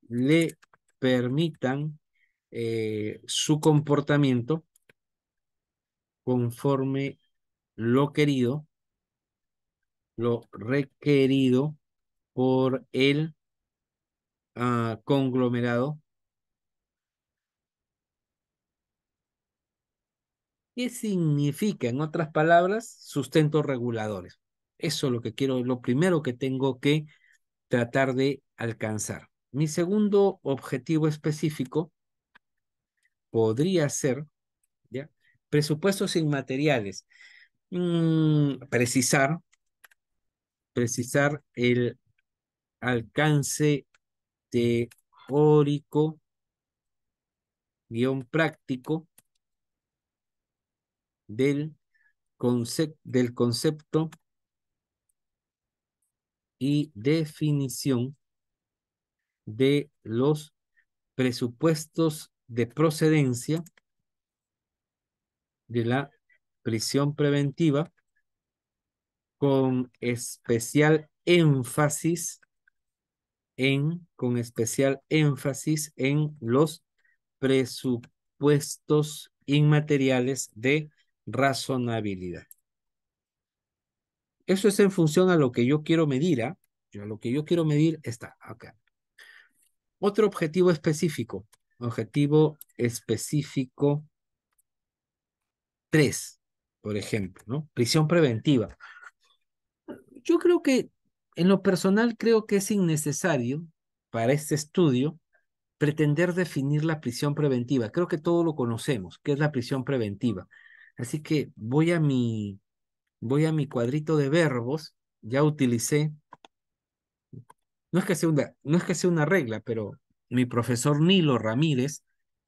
le permitan su comportamiento conforme lo querido, lo requerido por el conglomerado. ¿Qué significa, en otras palabras, sustentos reguladores? Eso es lo que quiero, lo primero que tengo que tratar de alcanzar. Mi segundo objetivo específico podría ser, ¿ya? Presupuestos inmateriales. Precisar el alcance teórico, guión práctico del concepto y definición de los presupuestos de procedencia de la prisión preventiva con especial énfasis en los presupuestos inmateriales de razonabilidad. Eso es en función a lo que yo quiero medir, ¿ah? A lo que yo quiero medir está acá. Otro objetivo específico 3, por ejemplo, ¿no? Prisión preventiva. Yo creo que, en lo personal, creo que es innecesario para este estudio pretender definir la prisión preventiva. Creo que todos lo conocemos, que es la prisión preventiva. Así que voy a mi cuadrito de verbos, ya utilicé, no es que sea una regla, pero mi profesor Nilo Ramírez,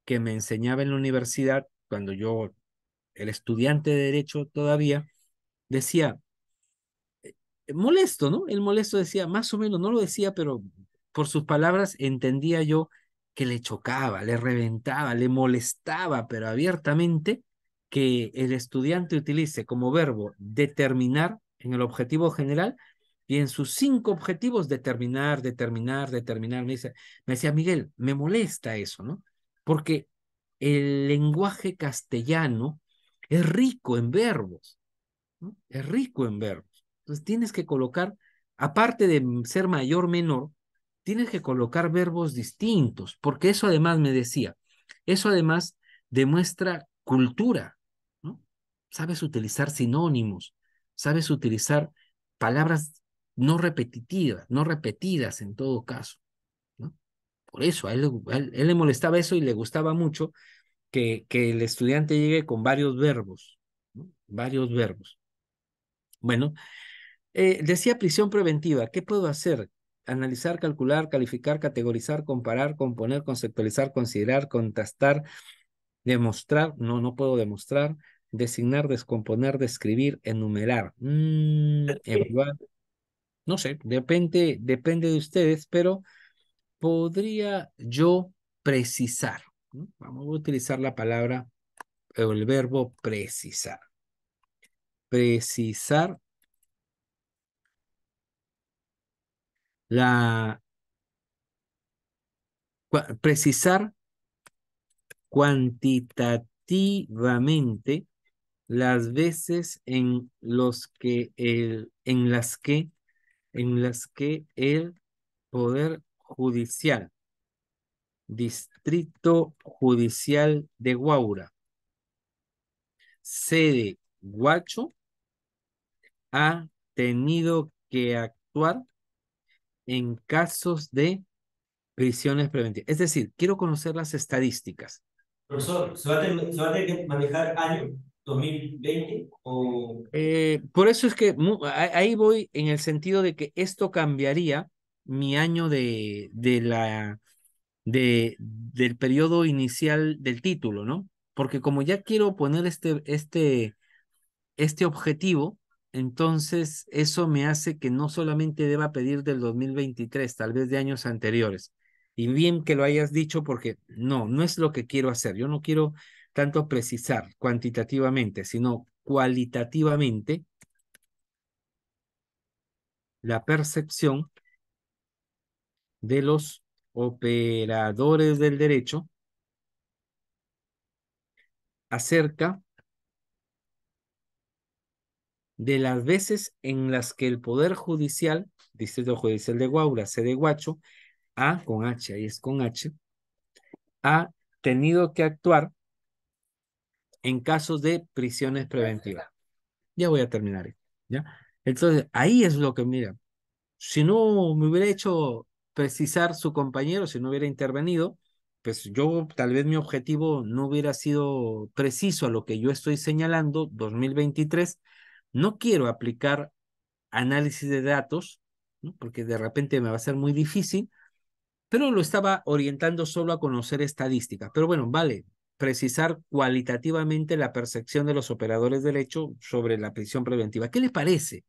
que me enseñaba en la universidad, cuando yo era estudiante de Derecho todavía, decía, molesto, ¿no? El molesto decía, más o menos, no lo decía, pero por sus palabras entendía yo que le chocaba, le reventaba, le molestaba, pero abiertamente, que el estudiante utilice como verbo determinar en el objetivo general y en sus 5 objetivos determinar, determinar, determinar. Me decía, Miguel, me molesta eso, ¿no? Porque el lenguaje castellano es rico en verbos, ¿no? Es rico en verbos. Entonces tienes que colocar, aparte de ser mayor, menor, tienes que colocar verbos distintos, porque eso además me decía, eso además demuestra cultura, ¿no? Sabes utilizar sinónimos, sabes utilizar palabras no repetidas en todo caso, ¿no? Por eso a él le molestaba eso y le gustaba mucho que el estudiante llegue con varios verbos, ¿no? Varios verbos. Bueno, decía prisión preventiva. ¿Qué puedo hacer? Analizar, calcular, calificar, categorizar, comparar, componer, conceptualizar, considerar, contrastar, demostrar. No, no puedo demostrar. Designar, descomponer, describir, enumerar. Evaluar. No sé, depende de ustedes, pero podría yo precisar, ¿no? Vamos a utilizar la palabra o el verbo precisar. Precisar la precisar cuantitativamente las veces en las que el Poder Judicial, Distrito Judicial de Guaura, sede Guacho, ha tenido que actuar en casos de prisiones preventivas. Es decir, quiero conocer las estadísticas. Profesor, se va a tener que manejar año 2020 o... Por eso es que ahí voy en el sentido de que esto cambiaría mi año del periodo inicial del título, ¿no? Porque como ya quiero poner este objetivo, entonces eso me hace que no solamente deba pedir del 2023, tal vez de años anteriores. Y bien que lo hayas dicho porque no es lo que quiero hacer. Yo no quiero tanto precisar cuantitativamente, sino cualitativamente la percepción de los operadores del derecho acerca de las veces en las que el Poder Judicial, Distrito Judicial de Guaura, sede Guacho, con H, ahí es con H, ha tenido que actuar en casos de prisiones preventivas. Ya voy a terminar, ¿ya? Entonces, ahí es lo que, mira, si no me hubiera hecho precisar su compañero, si no hubiera intervenido, pues yo tal vez mi objetivo no hubiera sido preciso a lo que yo estoy señalando, 2023. No quiero aplicar análisis de datos, ¿no? Porque de repente me va a ser muy difícil, pero lo estaba orientando solo a conocer estadísticas. Pero bueno, vale, precisar cualitativamente la percepción de los operadores del derecho sobre la prisión preventiva. ¿Qué le parece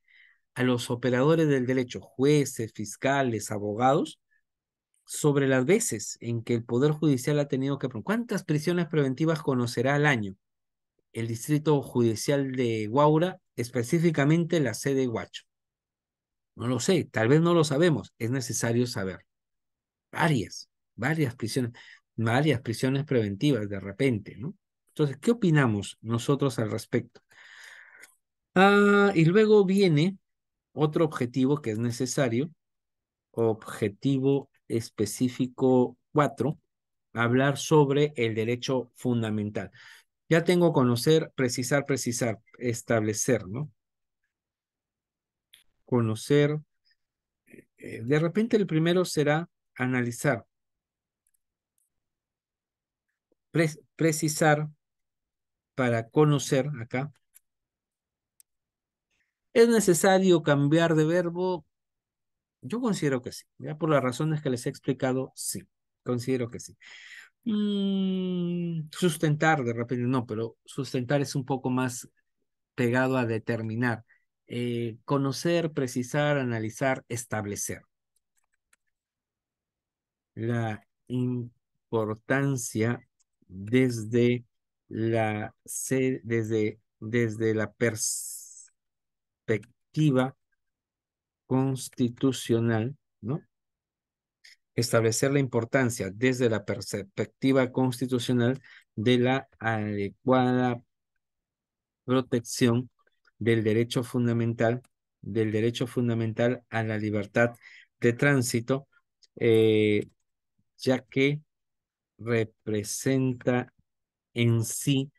a los operadores del derecho, jueces, fiscales, abogados, sobre las veces en que el Poder Judicial ha tenido que... ¿Cuántas prisiones preventivas conocerá al año el Distrito Judicial de Guaura, específicamente la sede de Huacho? No lo sé, tal vez no lo sabemos, es necesario saber. Varias, varias prisiones preventivas de repente, ¿no? Entonces, ¿qué opinamos nosotros al respecto? Y luego viene otro objetivo que es necesario, objetivo específico 4, hablar sobre el derecho fundamental. Ya tengo conocer, precisar, establecer, ¿no? Conocer, de repente el primero será analizar, precisar para conocer acá. ¿Es necesario cambiar de verbo? Yo considero que sí. Ya por las razones que les he explicado, sí. Considero que sí. Sustentar, de repente, no, pero sustentar es un poco más pegado a determinar. Conocer, precisar, analizar, establecer. La importancia desde desde la perspectiva constitucional, ¿no? Establecer la importancia desde la perspectiva constitucional de la adecuada protección del derecho fundamental a la libertad de tránsito, eh, ya que representa en sí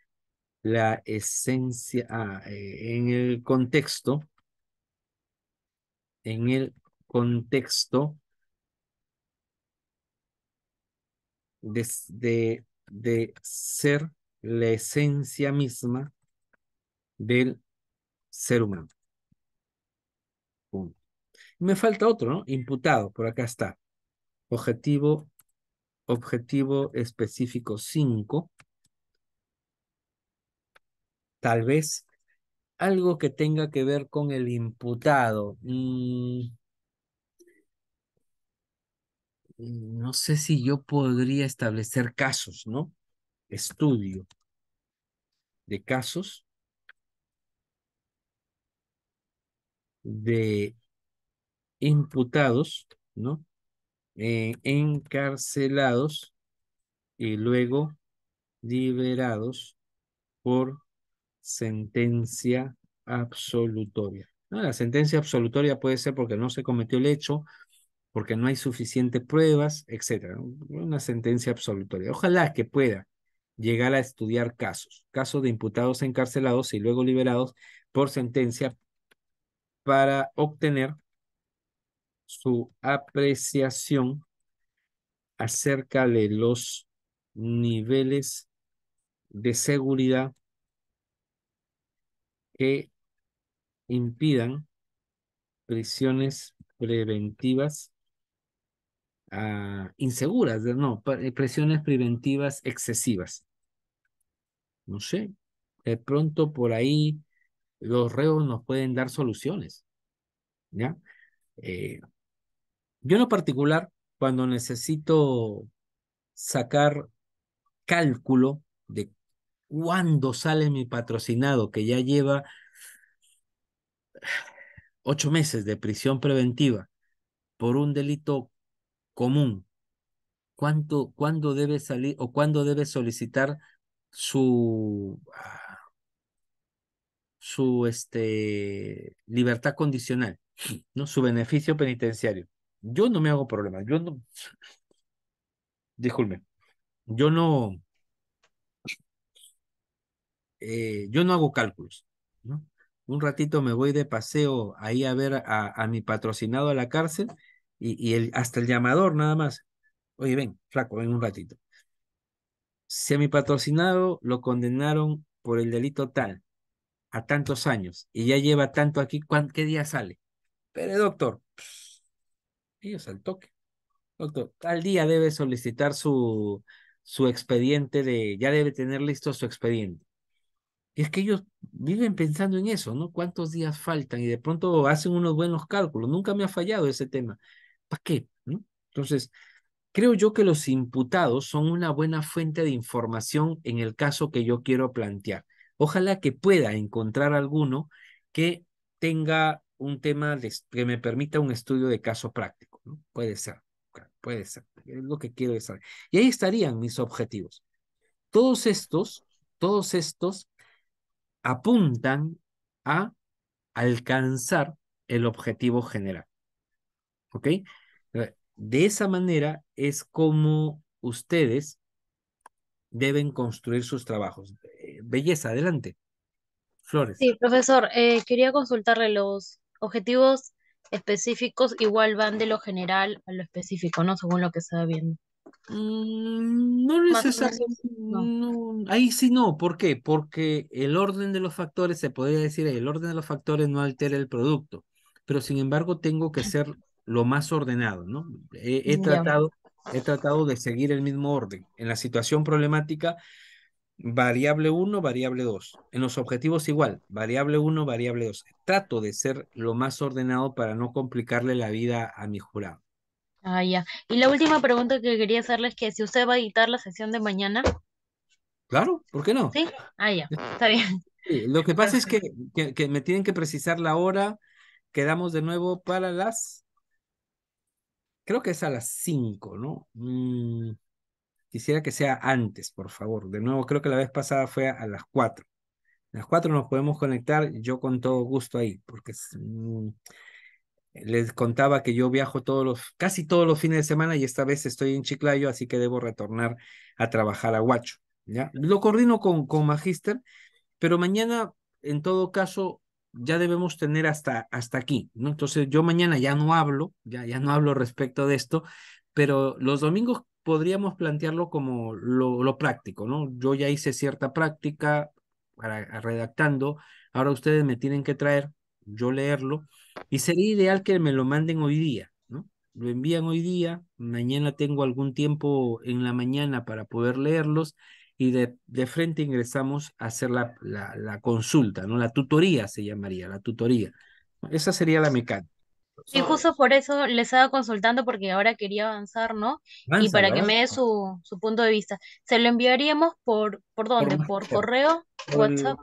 la esencia, en el contexto de ser la esencia misma del ser humano. Punto. Me falta otro, ¿no? Imputado, por acá está. Objetivo, objetivo específico 5. Tal vez algo que tenga que ver con el imputado. No sé si yo podría establecer casos, ¿no? Estudio de casos de imputados, ¿no? Encarcelados y luego liberados por sentencia absolutoria. No, la sentencia absolutoria puede ser porque no se cometió el hecho, porque no hay suficientes pruebas, etcétera. Una sentencia absolutoria. Ojalá que pueda llegar a estudiar casos de imputados encarcelados y luego liberados por sentencia para obtener su apreciación acerca de los niveles de seguridad que impidan prisiones preventivas inseguras, no, prisiones preventivas excesivas. No sé, de pronto por ahí los reos nos pueden dar soluciones, ¿ya? Eh, yo en lo particular, cuando necesito sacar cálculo de cuándo sale mi patrocinado, que ya lleva 8 meses de prisión preventiva por un delito común, cuándo debe salir o cuándo debe solicitar su, libertad condicional, ¿no? Su beneficio penitenciario. Yo no me hago problema, disculpe, yo no, yo no hago cálculos, ¿no? Un ratito me voy de paseo ahí a ver a mi patrocinado a la cárcel hasta el llamador nada más. Oye, ven, flaco, ven un ratito. Si a mi patrocinado lo condenaron por el delito tal, a tantos años, y ya lleva tanto aquí, ¿qué día sale? Pero doctor, ellos al toque. Doctor, al día debe solicitar su expediente ya debe tener listo su expediente. Y es que ellos viven pensando en eso, ¿no? ¿Cuántos días faltan? Y de pronto hacen unos buenos cálculos. Nunca me ha fallado ese tema. ¿Para qué? ¿No? Entonces, creo yo que los imputados son una buena fuente de información en el caso que yo quiero plantear. Ojalá que pueda encontrar alguno que tenga un tema que me permita un estudio de caso práctico, ¿no? Puede ser, claro, puede ser. Es lo que quiero saber. Y ahí estarían mis objetivos. Todos estos, todos estos apuntan a alcanzar el objetivo general. ¿Ok? De esa manera es como ustedes deben construir sus trabajos. Belleza, adelante. Flores. Sí, profesor, quería consultarle los objetivos específicos, igual van de lo general a lo específico, ¿no? Según lo que estaba viendo. No Más o menos, necesariamente, no. no, ahí sí no, ¿por qué? Porque el orden de los factores, se podría decir, el orden de los factores no altera el producto, pero sin embargo tengo que ser lo más ordenado, ¿no? He, he Ya. tratado, he tratado de seguir el mismo orden. En la situación problemática, variable uno, variable 2. En los objetivos igual, variable uno, variable 2. Trato de ser lo más ordenado para no complicarle la vida a mi jurado. Ah, ya. Y la última pregunta que quería hacerle es que si usted va a editar la sesión de mañana, Claro, ¿por qué no? ¿sí? Ah, ya. Está bien. Sí, lo que pasa es Perfecto. que me tienen que precisar la hora. Quedamos de nuevo para creo que es a las 5, ¿no? Quisiera que sea antes, por favor. De nuevo, creo que la vez pasada fue a las 4. A las 4 nos podemos conectar, yo con todo gusto ahí, porque les contaba que yo viajo casi todos los fines de semana y esta vez estoy en Chiclayo, así que debo retornar a trabajar a Huacho, ¿ya? Lo coordino con Magister. Pero mañana, en todo caso, ya debemos tener hasta aquí, ¿no? Entonces, yo mañana ya no hablo, ya no hablo respecto de esto, pero los domingos podríamos plantearlo como lo práctico, ¿no? Yo ya hice cierta práctica redactando, ahora ustedes me tienen que traer, yo leerlo, y sería ideal que me lo manden hoy día, ¿no? Lo envían hoy día, mañana tengo algún tiempo en la mañana para poder leerlos y de frente ingresamos a hacer la consulta, ¿no? La tutoría se llamaría, la tutoría. Esa sería la mecánica. Y Profesor, justo por eso le estaba consultando porque ahora quería avanzar, ¿no? Y Avanza, para que avanza. me dé su punto de vista. ¿Se lo enviaríamos por Por dónde? ¿Por Magister, correo? por ¿WhatsApp?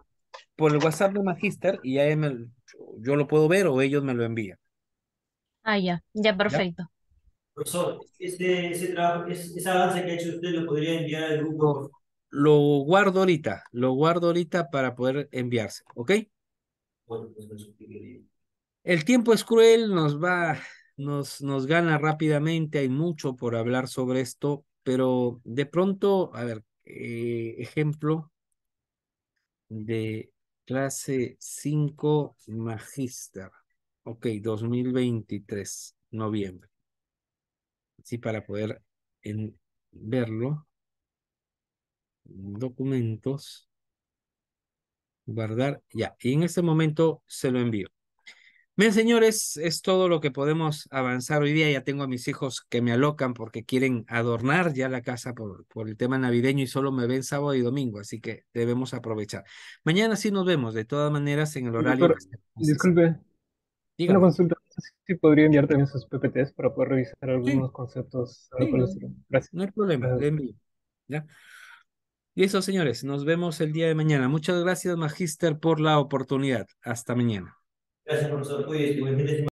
por el WhatsApp de Magister y ahí yo lo puedo ver o ellos me lo envían. Ah, ya, ya, ¿Ya? perfecto. profesor, ese trabajo, ese avance que ha hecho usted lo podría enviar al grupo, Lo, por lo guardo ahorita para poder enviarse, ¿ok? favor. Profesor, El tiempo es cruel, nos gana rápidamente, hay mucho por hablar sobre esto, pero de pronto, a ver, ejemplo de clase 5 Magister. Ok, 2023 noviembre. Sí, para poder verlo, documentos, guardar, ya. Y en este momento se lo envío. Bien, señores, es todo lo que podemos avanzar hoy día. Ya tengo a mis hijos que me alocan porque quieren adornar ya la casa por el tema navideño y solo me ven sábado y domingo, así que debemos aprovechar. Mañana sí nos vemos, de todas maneras, en el horario Doctor, que se necesite. disculpe, una Dígame. consulta. No sé si podría enviar también sus PPTs para poder revisar Sí, algunos conceptos sí, por el estilo. Gracias. no hay problema, le Gracias. envío. ¿Ya? Y eso, señores, nos vemos el día de mañana. Muchas gracias, Magister, por la oportunidad. Hasta mañana. Gracias, profesor. Oye, buen fin de semana.